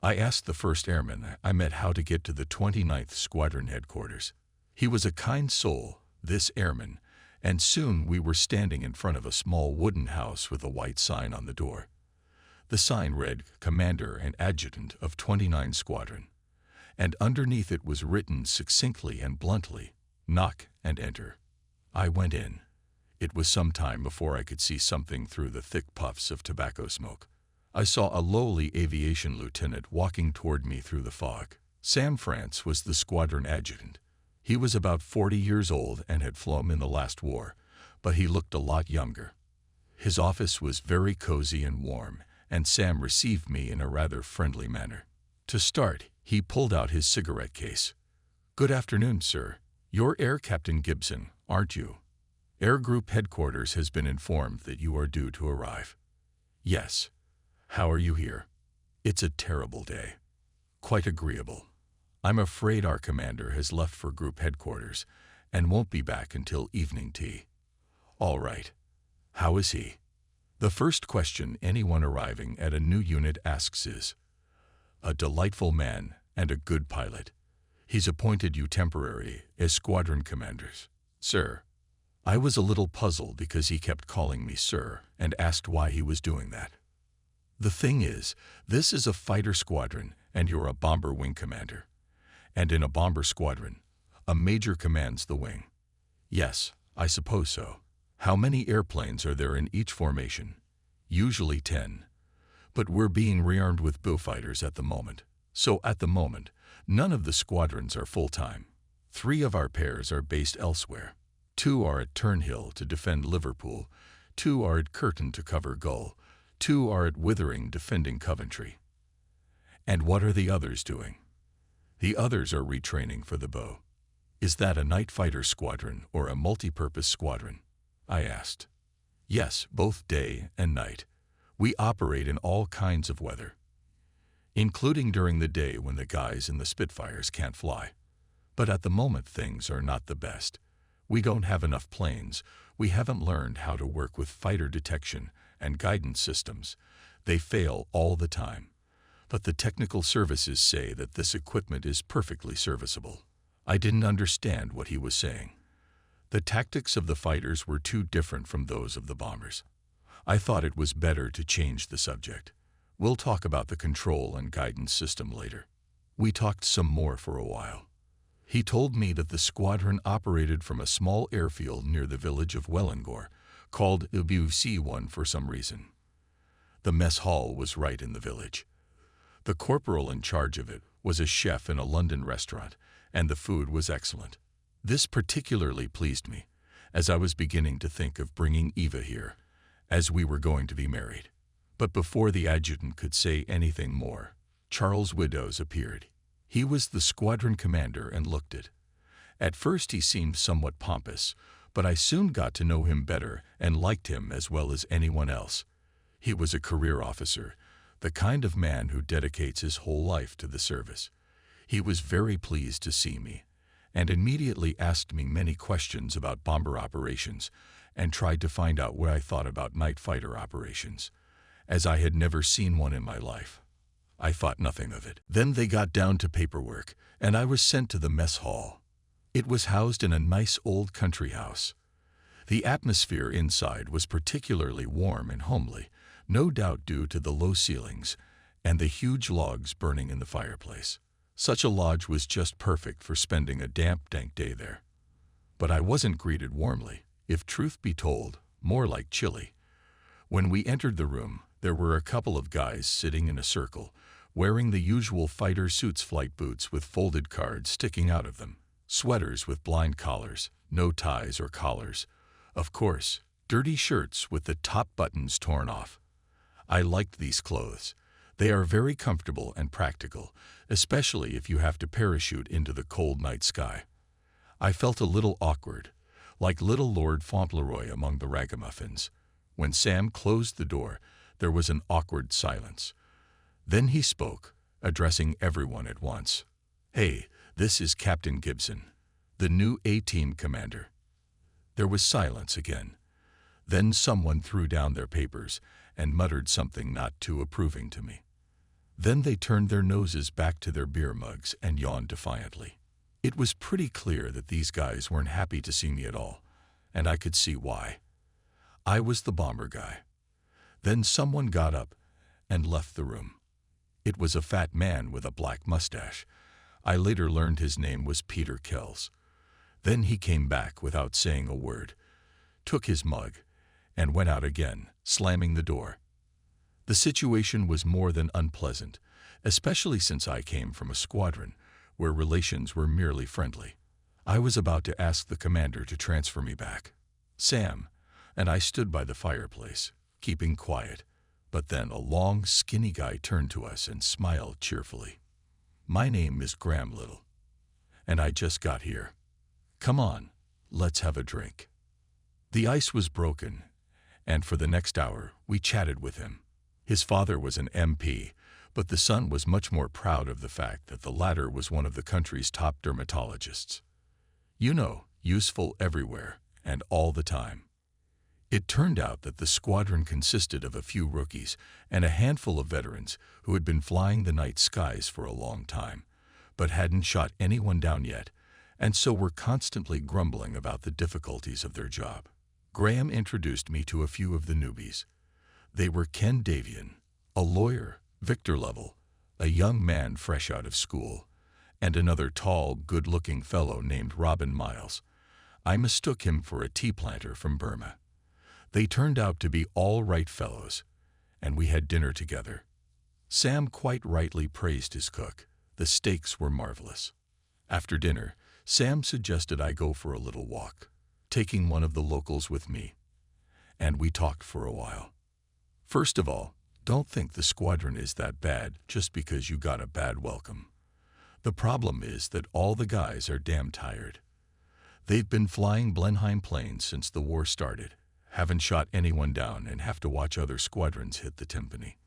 I asked the first airman I met how to get to the 29th Squadron headquarters. He was a kind soul, this airman, and soon we were standing in front of a small wooden house with a white sign on the door. The sign read, Commander and Adjutant of 29 Squadron, and underneath it was written succinctly and bluntly, Knock and enter. I went in. It was some time before I could see something through the thick puffs of tobacco smoke. I saw a lowly aviation lieutenant walking toward me through the fog. Sam France was the squadron adjutant. He was about 40 years old and had flown in the last war, but he looked a lot younger. His office was very cozy and warm, and Sam received me in a rather friendly manner. To start, he pulled out his cigarette case. Good afternoon, sir. You're Air Captain Gibson, aren't you? Air Group Headquarters has been informed that you are due to arrive. Yes. How are you here? It's a terrible day. Quite agreeable. I'm afraid our commander has left for group headquarters and won't be back until evening tea. All right. How is he? The first question anyone arriving at a new unit asks is, a delightful man and a good pilot. He's appointed you temporary as squadron commanders. Sir. I was a little puzzled because he kept calling me sir and asked why he was doing that. The thing is, this is a fighter squadron and you're a bomber wing commander. And in a bomber squadron, a major commands the wing. Yes, I suppose so. How many airplanes are there in each formation? Usually 10. But we're being rearmed with Beaufighters at the moment. So at the moment, none of the squadrons are full-time. 3 of our pairs are based elsewhere. 2 are at Turnhill to defend Liverpool. 2 are at Curtin to cover Gull. 2 are at Withering defending Coventry. And what are the others doing? The others are retraining for the bow. Is that a night fighter squadron or a multi-purpose squadron? I asked. Yes, both day and night. We operate in all kinds of weather, including during the day when the guys in the Spitfires can't fly. But at the moment things are not the best. We don't have enough planes. We haven't learned how to work with fighter detection and guidance systems. They fail all the time. But the technical services say that this equipment is perfectly serviceable. I didn't understand what he was saying. The tactics of the fighters were too different from those of the bombers. I thought it was better to change the subject. We'll talk about the control and guidance system later. We talked some more for a while. He told me that the squadron operated from a small airfield near the village of Wellingore, called Ibuc-1 for some reason. The mess hall was right in the village. The corporal in charge of it was a chef in a London restaurant, and the food was excellent. This particularly pleased me, as I was beginning to think of bringing Eva here, as we were going to be married. But before the adjutant could say anything more, Charles Widdows appeared. He was the squadron commander and looked it. At first he seemed somewhat pompous, but I soon got to know him better and liked him as well as anyone else. He was a career officer, the kind of man who dedicates his whole life to the service. He was very pleased to see me, and immediately asked me many questions about bomber operations and tried to find out what I thought about night fighter operations, as I had never seen one in my life. I thought nothing of it. Then they got down to paperwork, and I was sent to the mess hall. It was housed in a nice old country house. The atmosphere inside was particularly warm and homely, no doubt due to the low ceilings and the huge logs burning in the fireplace. Such a lodge was just perfect for spending a damp, dank day there. But I wasn't greeted warmly, if truth be told, more like chilly. When we entered the room, there were a couple of guys sitting in a circle, wearing the usual fighter suits, flight boots with folded cards sticking out of them, sweaters with blind collars, no ties or collars, of course, dirty shirts with the top buttons torn off. I liked these clothes. They are very comfortable and practical, especially if you have to parachute into the cold night sky. I felt a little awkward, like little Lord Fauntleroy among the ragamuffins. When Sam closed the door, there was an awkward silence. Then he spoke, addressing everyone at once. "Hey, this is Captain Gibson, the new A-Team commander." There was silence again. Then someone threw down their papers and muttered something not too approving to me. Then they turned their noses back to their beer mugs and yawned defiantly. It was pretty clear that these guys weren't happy to see me at all, and I could see why. I was the bomber guy. Then someone got up and left the room. It was a fat man with a black mustache. I later learned his name was Peter Kells. Then he came back without saying a word, took his mug, and went out again, slamming the door. The situation was more than unpleasant, especially since I came from a squadron where relations were merely friendly. I was about to ask the commander to transfer me back, Sam, and I stood by the fireplace, keeping quiet. But then a long, skinny guy turned to us and smiled cheerfully. "My name is Graham Little, and I just got here. Come on, let's have a drink." The ice was broken, and for the next hour we chatted with him. His father was an MP, but the son was much more proud of the fact that the latter was one of the country's top dermatologists. You know, useful everywhere and all the time. It turned out that the squadron consisted of a few rookies and a handful of veterans who had been flying the night skies for a long time, but hadn't shot anyone down yet, and so were constantly grumbling about the difficulties of their job. Graham introduced me to a few of the newbies. They were Ken Davian, a lawyer, Victor Lovell, a young man fresh out of school, and another tall, good-looking fellow named Robin Miles. I mistook him for a tea planter from Burma. They turned out to be all right fellows, and we had dinner together. Sam quite rightly praised his cook. The steaks were marvelous. After dinner, Sam suggested I go for a little walk, taking one of the locals with me, and we talked for a while. First of all, don't think the squadron is that bad just because you got a bad welcome. The problem is that all the guys are damn tired. They've been flying Blenheim planes since the war started, haven't shot anyone down, and have to watch other squadrons hit the timpani.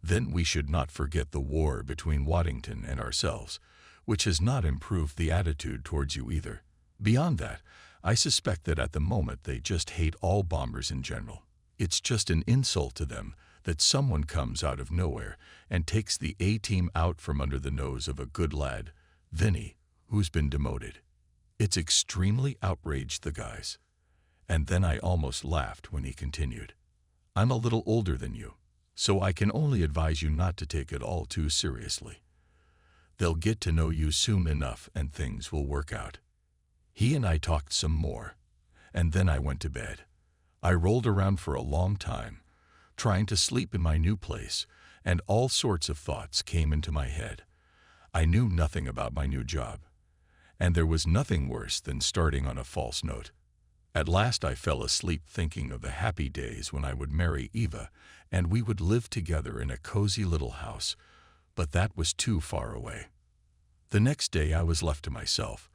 Then we should not forget the war between Waddington and ourselves, which has not improved the attitude towards you either. Beyond that, I suspect that at the moment they just hate all bombers in general. It's just an insult to them that someone comes out of nowhere and takes the A-team out from under the nose of a good lad, Vinny, who's been demoted. It's extremely outraged the guys. And then I almost laughed when he continued, "I'm a little older than you, so I can only advise you not to take it all too seriously. They'll get to know you soon enough and things will work out." He and I talked some more, and then I went to bed. I rolled around for a long time, trying to sleep in my new place, and all sorts of thoughts came into my head. I knew nothing about my new job, and there was nothing worse than starting on a false note. At last I fell asleep thinking of the happy days when I would marry Eva and we would live together in a cozy little house, but that was too far away. The next day I was left to myself,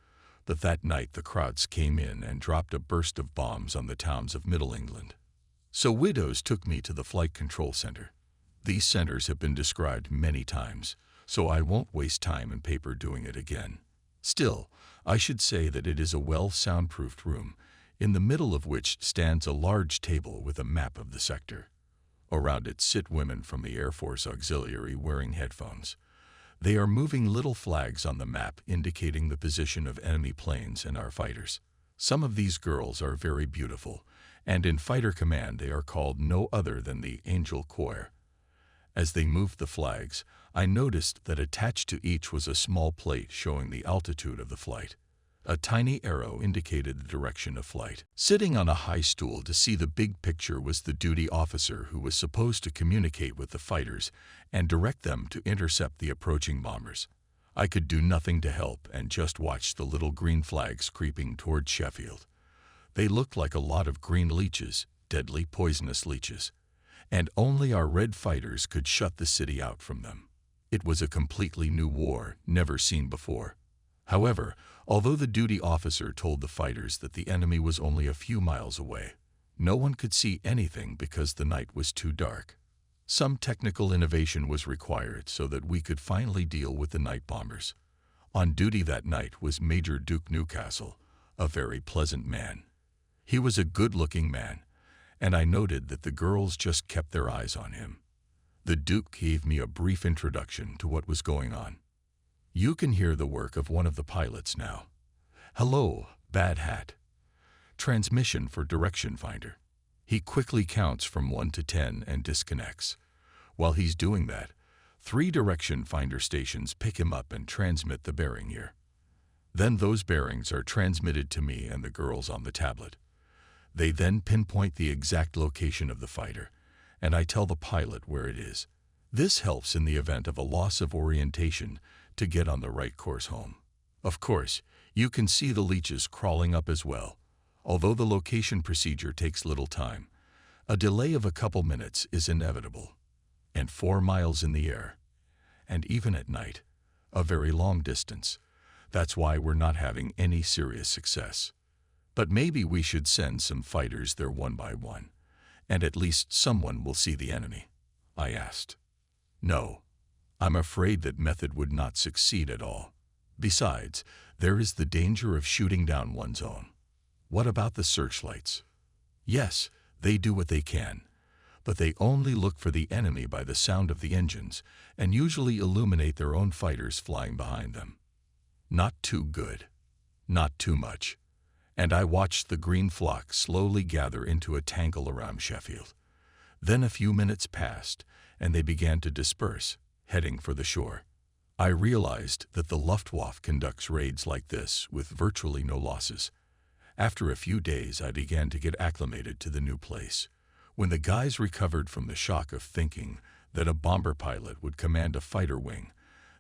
but that night the crowds came in and dropped a burst of bombs on the towns of Middle England. So Widows took me to the Flight Control Center. These centers have been described many times, so I won't waste time and paper doing it again. Still, I should say that it is a well-soundproofed room, in the middle of which stands a large table with a map of the sector. Around it sit women from the Air Force Auxiliary wearing headphones. They are moving little flags on the map indicating the position of enemy planes and our fighters. Some of these girls are very beautiful, and in fighter command they are called no other than the Angel Choir. As they moved the flags, I noticed that attached to each was a small plate showing the altitude of the flight. A tiny arrow indicated the direction of flight. Sitting on a high stool to see the big picture was the duty officer who was supposed to communicate with the fighters and direct them to intercept the approaching bombers. I could do nothing to help and just watched the little green flags creeping toward Sheffield. They looked like a lot of green leeches, deadly poisonous leeches, and only our red fighters could shut the city out from them. It was a completely new war, never seen before. However, although the duty officer told the fighters that the enemy was only a few miles away, no one could see anything because the night was too dark. Some technical innovation was required so that we could finally deal with the night bombers. On duty that night was Major Duke Newcastle, a very pleasant man. He was a good-looking man, and I noted that the girls just kept their eyes on him. The Duke gave me a brief introduction to what was going on. "You can hear the work of one of the pilots now. Hello, Bad Hat. Transmission for direction finder." He quickly counts from 1 to 10 and disconnects. While he's doing that, 3 direction finder stations pick him up and transmit the bearing here. Then those bearings are transmitted to me and the girls on the tablet. They then pinpoint the exact location of the fighter, and I tell the pilot where it is. This helps in the event of a loss of orientation to get on the right course home. Of course, you can see the leeches crawling up as well. Although the location procedure takes little time, a delay of a couple minutes is inevitable. And 4 miles in the air, and even at night, a very long distance. That's why we're not having any serious success. But maybe we should send some fighters there one by one, and at least someone will see the enemy, I asked. "No, I'm afraid that method would not succeed at all. Besides, there is the danger of shooting down one's own. What about the searchlights? Yes, they do what they can, but they only look for the enemy by the sound of the engines and usually illuminate their own fighters flying behind them. Not too good. Not too much. And I watched the green flock slowly gather into a tangle around Sheffield. Then a few minutes passed, and they began to disperse, heading for the shore. I realized that the Luftwaffe conducts raids like this with virtually no losses. After a few days, I began to get acclimated to the new place. When the guys recovered from the shock of thinking that a bomber pilot would command a fighter wing,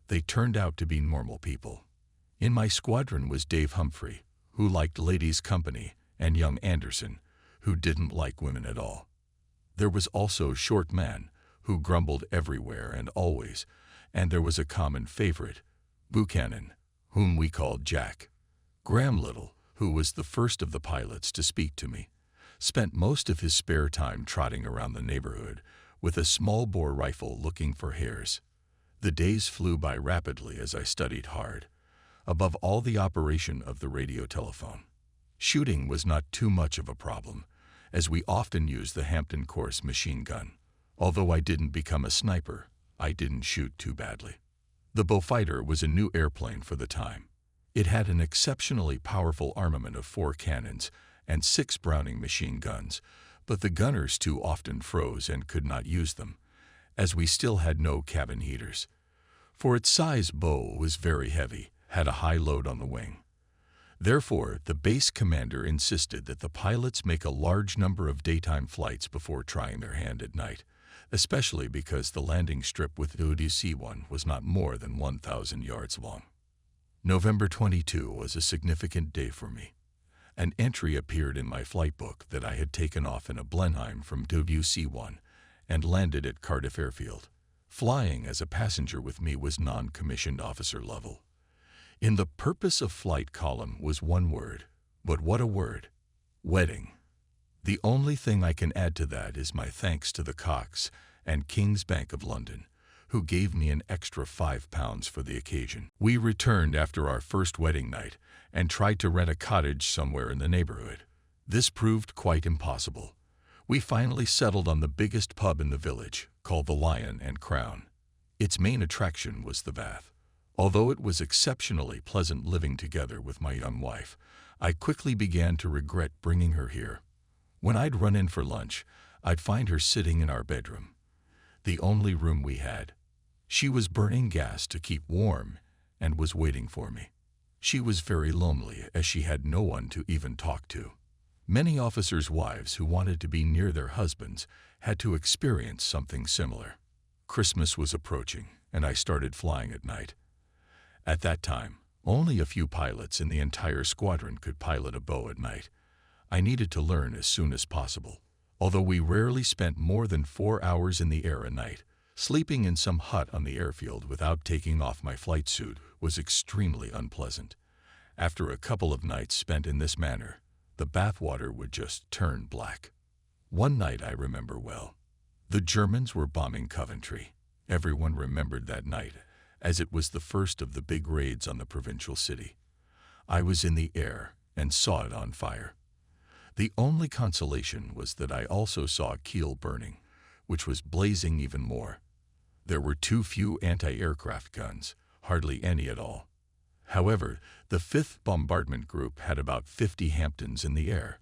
they turned out to be normal people. In my squadron was Dave Humphrey, who liked ladies' company, and young Anderson, who didn't like women at all. There was also Short Man, who grumbled everywhere and always, and there was a common favorite, Buchanan, whom we called Jack. Graham Little, who was the first of the pilots to speak to me, spent most of his spare time trotting around the neighborhood with a small-bore rifle looking for hares. The days flew by rapidly as I studied hard. Above all, the operation of the radio telephone. Shooting was not too much of a problem, as we often used the Hampton Course machine gun. Although I didn't become a sniper, I didn't shoot too badly. The Beaufighter was a new airplane for the time. It had an exceptionally powerful armament of 4 cannons and 6 Browning machine guns, but the gunners too often froze and could not use them, as we still had no cabin heaters. For its size, Beau was very heavy, had a high load on the wing. Therefore, the base commander insisted that the pilots make a large number of daytime flights before trying their hand at night, especially because the landing strip with UDC-1 was not more than 1,000 yards long. November 22 was a significant day for me. An entry appeared in my flight book that I had taken off in a Blenheim from WC-1 and landed at Cardiff Airfield. Flying as a passenger with me was non-commissioned officer level. In the purpose of flight column was one word, but what a word: wedding. The only thing I can add to that is my thanks to the Cox and King's Bank of London, who gave me an extra £5 for the occasion. We returned after our first wedding night and tried to rent a cottage somewhere in the neighborhood. This proved quite impossible. We finally settled on the biggest pub in the village, called the Lion and Crown. Its main attraction was the bath. Although it was exceptionally pleasant living together with my young wife, I quickly began to regret bringing her here. When I'd run in for lunch, I'd find her sitting in our bedroom, the only room we had. She was burning gas to keep warm and was waiting for me. She was very lonely, as she had no one to even talk to. Many officers' wives who wanted to be near their husbands had to experience something similar. Christmas was approaching, and I started flying at night. At that time, only a few pilots in the entire squadron could pilot a Beau at night. I needed to learn as soon as possible. Although we rarely spent more than 4 hours in the air a night, sleeping in some hut on the airfield without taking off my flight suit was extremely unpleasant. After a couple of nights spent in this manner, the bathwater would just turn black. One night I remember well. The Germans were bombing Coventry. Everyone remembered that night, as it was the first of the big raids on the provincial city. I was in the air and saw it on fire. The only consolation was that I also saw Kiel burning, which was blazing even more. There were too few anti-aircraft guns, hardly any at all. However, the 5th Bombardment Group had about 50 Hamptons in the air,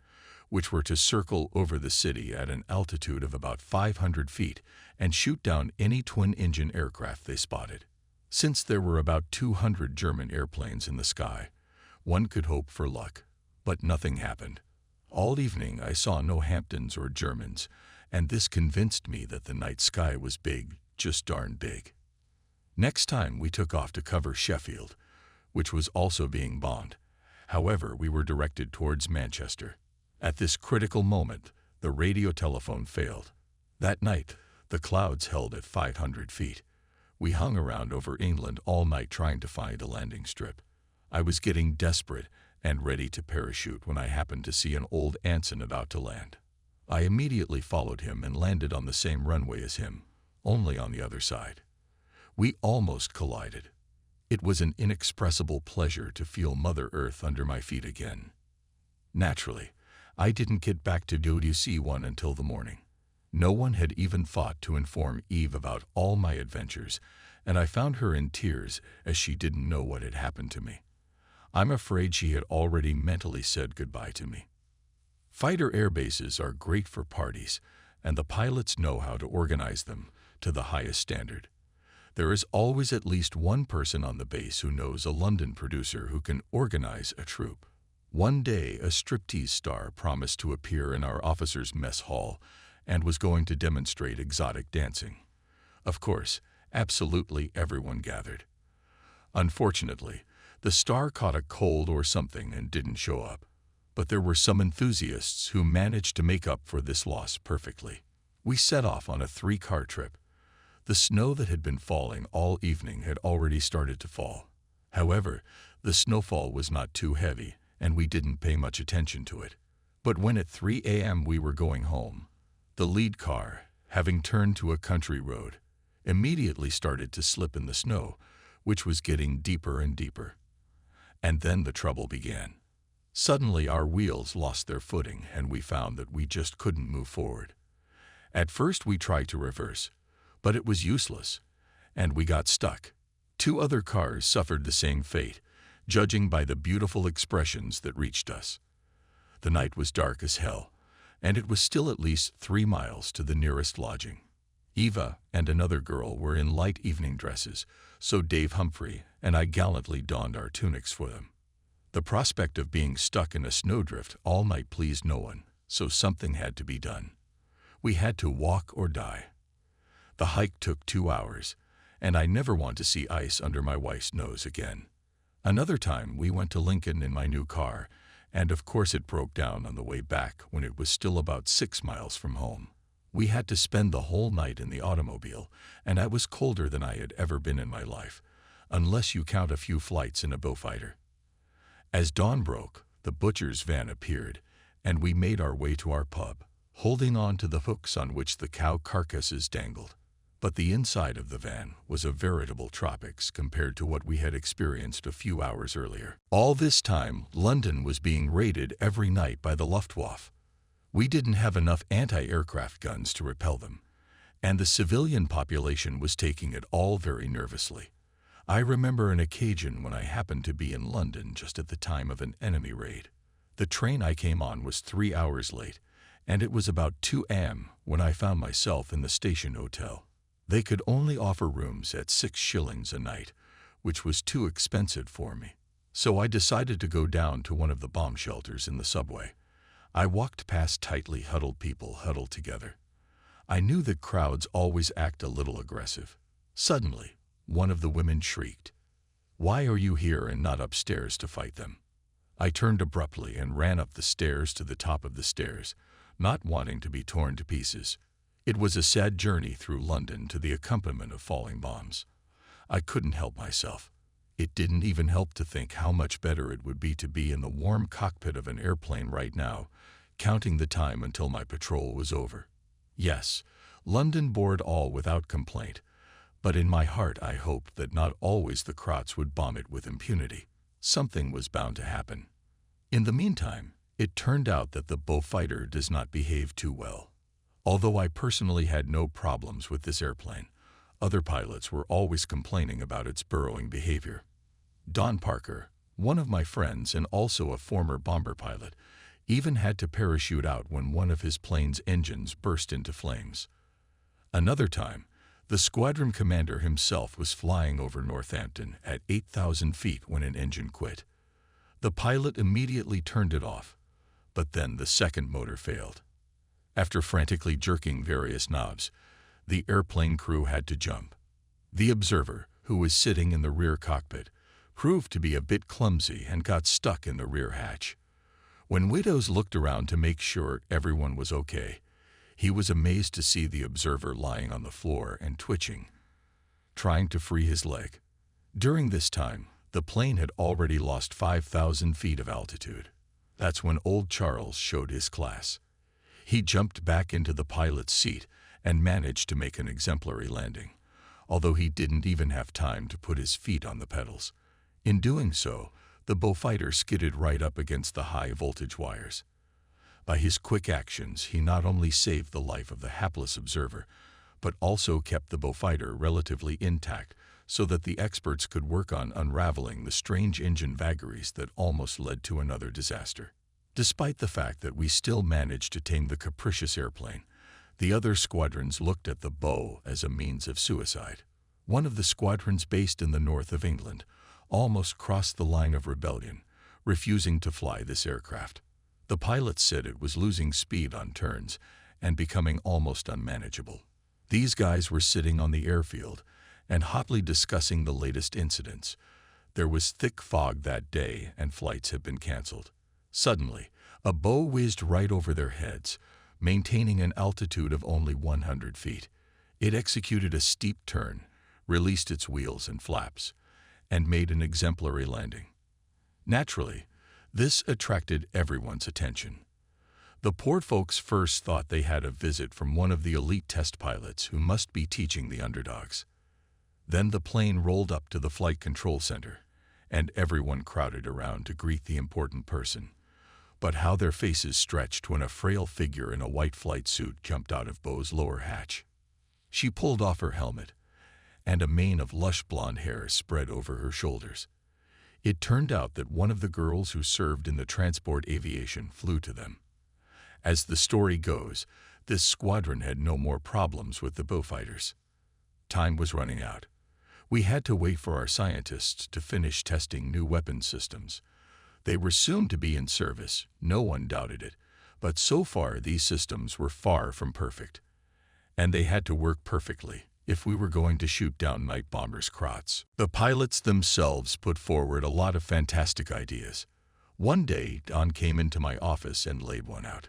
which were to circle over the city at an altitude of about 500 feet and shoot down any twin-engine aircraft they spotted. Since there were about 200 German airplanes in the sky, one could hope for luck, but nothing happened. All evening I saw no Hamptons or Germans, and this convinced me that the night sky was big, just darn big. Next time we took off to cover Sheffield, which was also being bombed. However, we were directed towards Manchester. At this critical moment, the radio telephone failed. That night, the clouds held at 500 feet. We hung around over England all night trying to find a landing strip. I was getting desperate and ready to parachute when I happened to see an old Anson about to land. I immediately followed him and landed on the same runway as him, only on the other side. We almost collided. It was an inexpressible pleasure to feel Mother Earth under my feet again. Naturally, I didn't get back to WC1 until the morning. No one had even thought to inform Eve about all my adventures, and I found her in tears as she didn't know what had happened to me. I'm afraid she had already mentally said goodbye to me. Fighter air bases are great for parties, and the pilots know how to organize them to the highest standard. There is always at least one person on the base who knows a London producer who can organize a troupe. One day, a striptease star promised to appear in our officers' mess hall and was going to demonstrate exotic dancing. Of course, absolutely everyone gathered. Unfortunately, the star caught a cold or something and didn't show up. But there were some enthusiasts who managed to make up for this loss perfectly. We set off on a 3-car trip. The snow that had been falling all evening had already started to fall. However, the snowfall was not too heavy, and we didn't pay much attention to it. But when at 3 a.m. we were going home, the lead car, having turned to a country road, immediately started to slip in the snow, which was getting deeper and deeper. And then the trouble began. Suddenly our wheels lost their footing and we found that we just couldn't move forward. At first we tried to reverse, but it was useless, and we got stuck. 2 other cars suffered the same fate, judging by the beautiful expressions that reached us. The night was dark as hell, and it was still at least 3 miles to the nearest lodging. Eva and another girl were in light evening dresses, so Dave Humphrey and I gallantly donned our tunics for them. The prospect of being stuck in a snowdrift all night pleased no one, so something had to be done. We had to walk or die. The hike took 2 hours, and I never want to see ice under my wife's nose again. Another time we went to Lincoln in my new car, and of course it broke down on the way back when it was still about 6 miles from home. We had to spend the whole night in the automobile, and I was colder than I had ever been in my life, unless you count a few flights in a Beaufighter. As dawn broke, the butcher's van appeared, and we made our way to our pub, holding on to the hooks on which the cow carcasses dangled. But the inside of the van was a veritable tropics compared to what we had experienced a few hours earlier. All this time, London was being raided every night by the Luftwaffe. We didn't have enough anti-aircraft guns to repel them, and the civilian population was taking it all very nervously. I remember an occasion when I happened to be in London just at the time of an enemy raid. The train I came on was 3 hours late, and it was about 2 a.m. when I found myself in the station hotel. They could only offer rooms at 6 shillings a night, which was too expensive for me. So I decided to go down to one of the bomb shelters in the subway. I walked past tightly huddled people huddled together. I knew that crowds always act a little aggressive. Suddenly, one of the women shrieked, "Why are you here and not upstairs to fight them?" I turned abruptly and ran up the stairs to the top of the stairs, not wanting to be torn to pieces. It was a sad journey through London to the accompaniment of falling bombs. I couldn't help myself. It didn't even help to think how much better it would be to be in the warm cockpit of an airplane right now, counting the time until my patrol was over. Yes, London bored all without complaint, but in my heart I hoped that not always the Krots would bomb it with impunity. Something was bound to happen. In the meantime, it turned out that the Beaufighter does not behave too well. Although I personally had no problems with this airplane, other pilots were always complaining about its burrowing behavior. Don Parker, one of my friends and also a former bomber pilot, even had to parachute out when one of his plane's engines burst into flames. Another time, the squadron commander himself was flying over Northampton at 8,000 feet when an engine quit. The pilot immediately turned it off, but then the second motor failed. After frantically jerking various knobs, the airplane crew had to jump. The observer, who was sitting in the rear cockpit, proved to be a bit clumsy and got stuck in the rear hatch. When Widows looked around to make sure everyone was okay, he was amazed to see the observer lying on the floor and twitching, trying to free his leg. During this time, the plane had already lost 5,000 feet of altitude. That's when old Charles showed his class. He jumped back into the pilot's seat and managed to make an exemplary landing. although he didn't even have time to put his feet on the pedals. In doing so, the Beaufighter skidded right up against the high-voltage wires. By his quick actions, he not only saved the life of the hapless observer, but also kept the Beaufighter relatively intact so that the experts could work on unraveling the strange engine vagaries that almost led to another disaster. Despite the fact that we still managed to tame the capricious airplane, the other squadrons looked at the Beau as a means of suicide. One of the squadrons based in the north of England almost crossed the line of rebellion, refusing to fly this aircraft. The pilots said it was losing speed on turns and becoming almost unmanageable. These guys were sitting on the airfield and hotly discussing the latest incidents. There was thick fog that day and flights had been canceled. Suddenly, a Beau whizzed right over their heads, maintaining an altitude of only 100 feet. It executed a steep turn, released its wheels and flaps, and made an exemplary landing. Naturally, this attracted everyone's attention. The poor folks first thought they had a visit from one of the elite test pilots who must be teaching the underdogs. Then the plane rolled up to the flight control center, and everyone crowded around to greet the important person. But how their faces stretched when a frail figure in a white flight suit jumped out of Beau's lower hatch. She pulled off her helmet, and a mane of lush blonde hair spread over her shoulders. It turned out that one of the girls who served in the transport aviation flew to them. As the story goes, this squadron had no more problems with the Beaufighters. Time was running out. We had to wait for our scientists to finish testing new weapon systems. They were soon to be in service, no one doubted it, but so far these systems were far from perfect. And they had to work perfectly if we were going to shoot down night bombers' Krots. The pilots themselves put forward a lot of fantastic ideas. One day, Don came into my office and laid one out.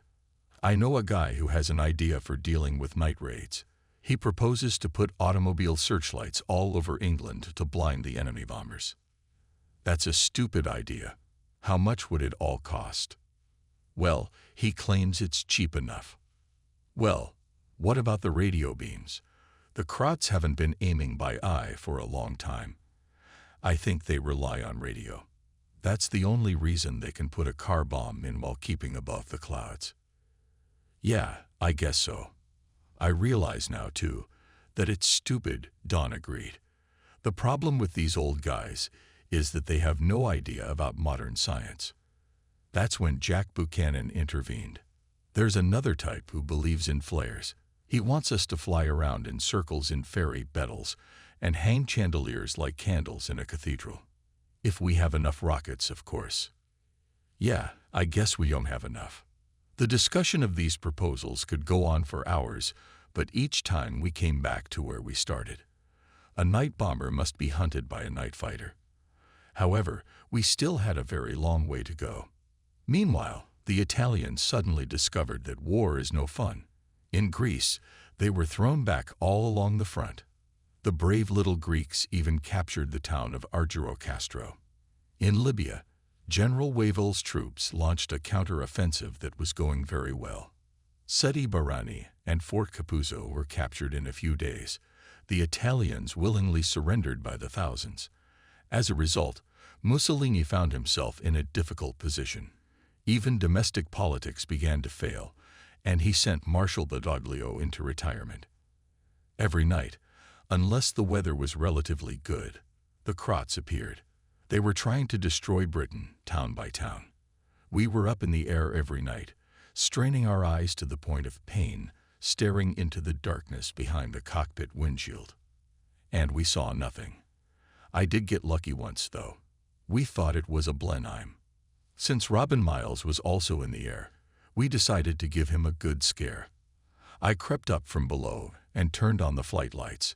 I know a guy who has an idea for dealing with night raids. He proposes to put automobile searchlights all over England to blind the enemy bombers. That's a stupid idea. How much would it all cost? Well, he claims it's cheap enough. Well, what about the radio beams? The Krots haven't been aiming by eye for a long time. I think they rely on radio. That's the only reason they can put a car bomb in while keeping above the clouds. Yeah, I guess so. I realize now, too, that it's stupid, Don agreed. The problem with these old guys is that they have no idea about modern science. That's when Jack Buchanan intervened. There's another type who believes in flares. He wants us to fly around in circles in fairy battles and hang chandeliers like candles in a cathedral. If we have enough rockets, of course. Yeah, I guess we don't have enough. The discussion of these proposals could go on for hours, but each time we came back to where we started. A night bomber must be hunted by a night fighter. However, we still had a very long way to go. Meanwhile, the Italians suddenly discovered that war is no fun. In Greece, they were thrown back all along the front. The brave little Greeks even captured the town of Argyro-Castro. In Libya, General Wavell's troops launched a counter-offensive that was going very well. Seti Barani and Fort Capuzzo were captured in a few days. The Italians willingly surrendered by the thousands. As a result, Mussolini found himself in a difficult position. Even domestic politics began to fail, and he sent Marshal Badoglio into retirement. Every night, unless the weather was relatively good, the Krots appeared. They were trying to destroy Britain, town by town. We were up in the air every night, straining our eyes to the point of pain, staring into the darkness behind the cockpit windshield. And we saw nothing. I did get lucky once, though. We thought it was a Blenheim. Since Robin Miles was also in the air, we decided to give him a good scare. I crept up from below and turned on the flight lights.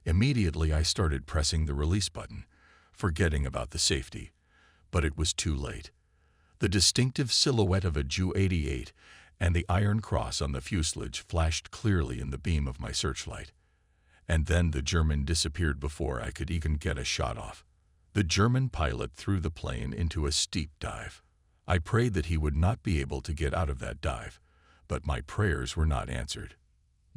Immediately I started pressing the release button, forgetting about the safety, but it was too late. The distinctive silhouette of a Ju-88 and the Iron Cross on the fuselage flashed clearly in the beam of my searchlight. And then the German disappeared before I could even get a shot off. The German pilot threw the plane into a steep dive. I prayed that he would not be able to get out of that dive, but my prayers were not answered.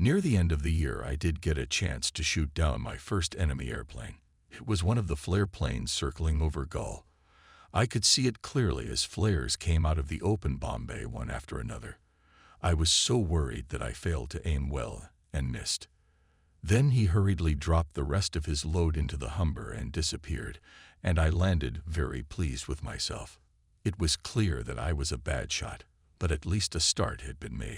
Near the end of the year, I did get a chance to shoot down my first enemy airplane. It was one of the flare planes circling over Gull. I could see it clearly as flares came out of the open bomb bay one after another. I was so worried that I failed to aim well and missed. Then he hurriedly dropped the rest of his load into the Humber and disappeared, and I landed very pleased with myself. It was clear that I was a bad shot, but at least a start had been made.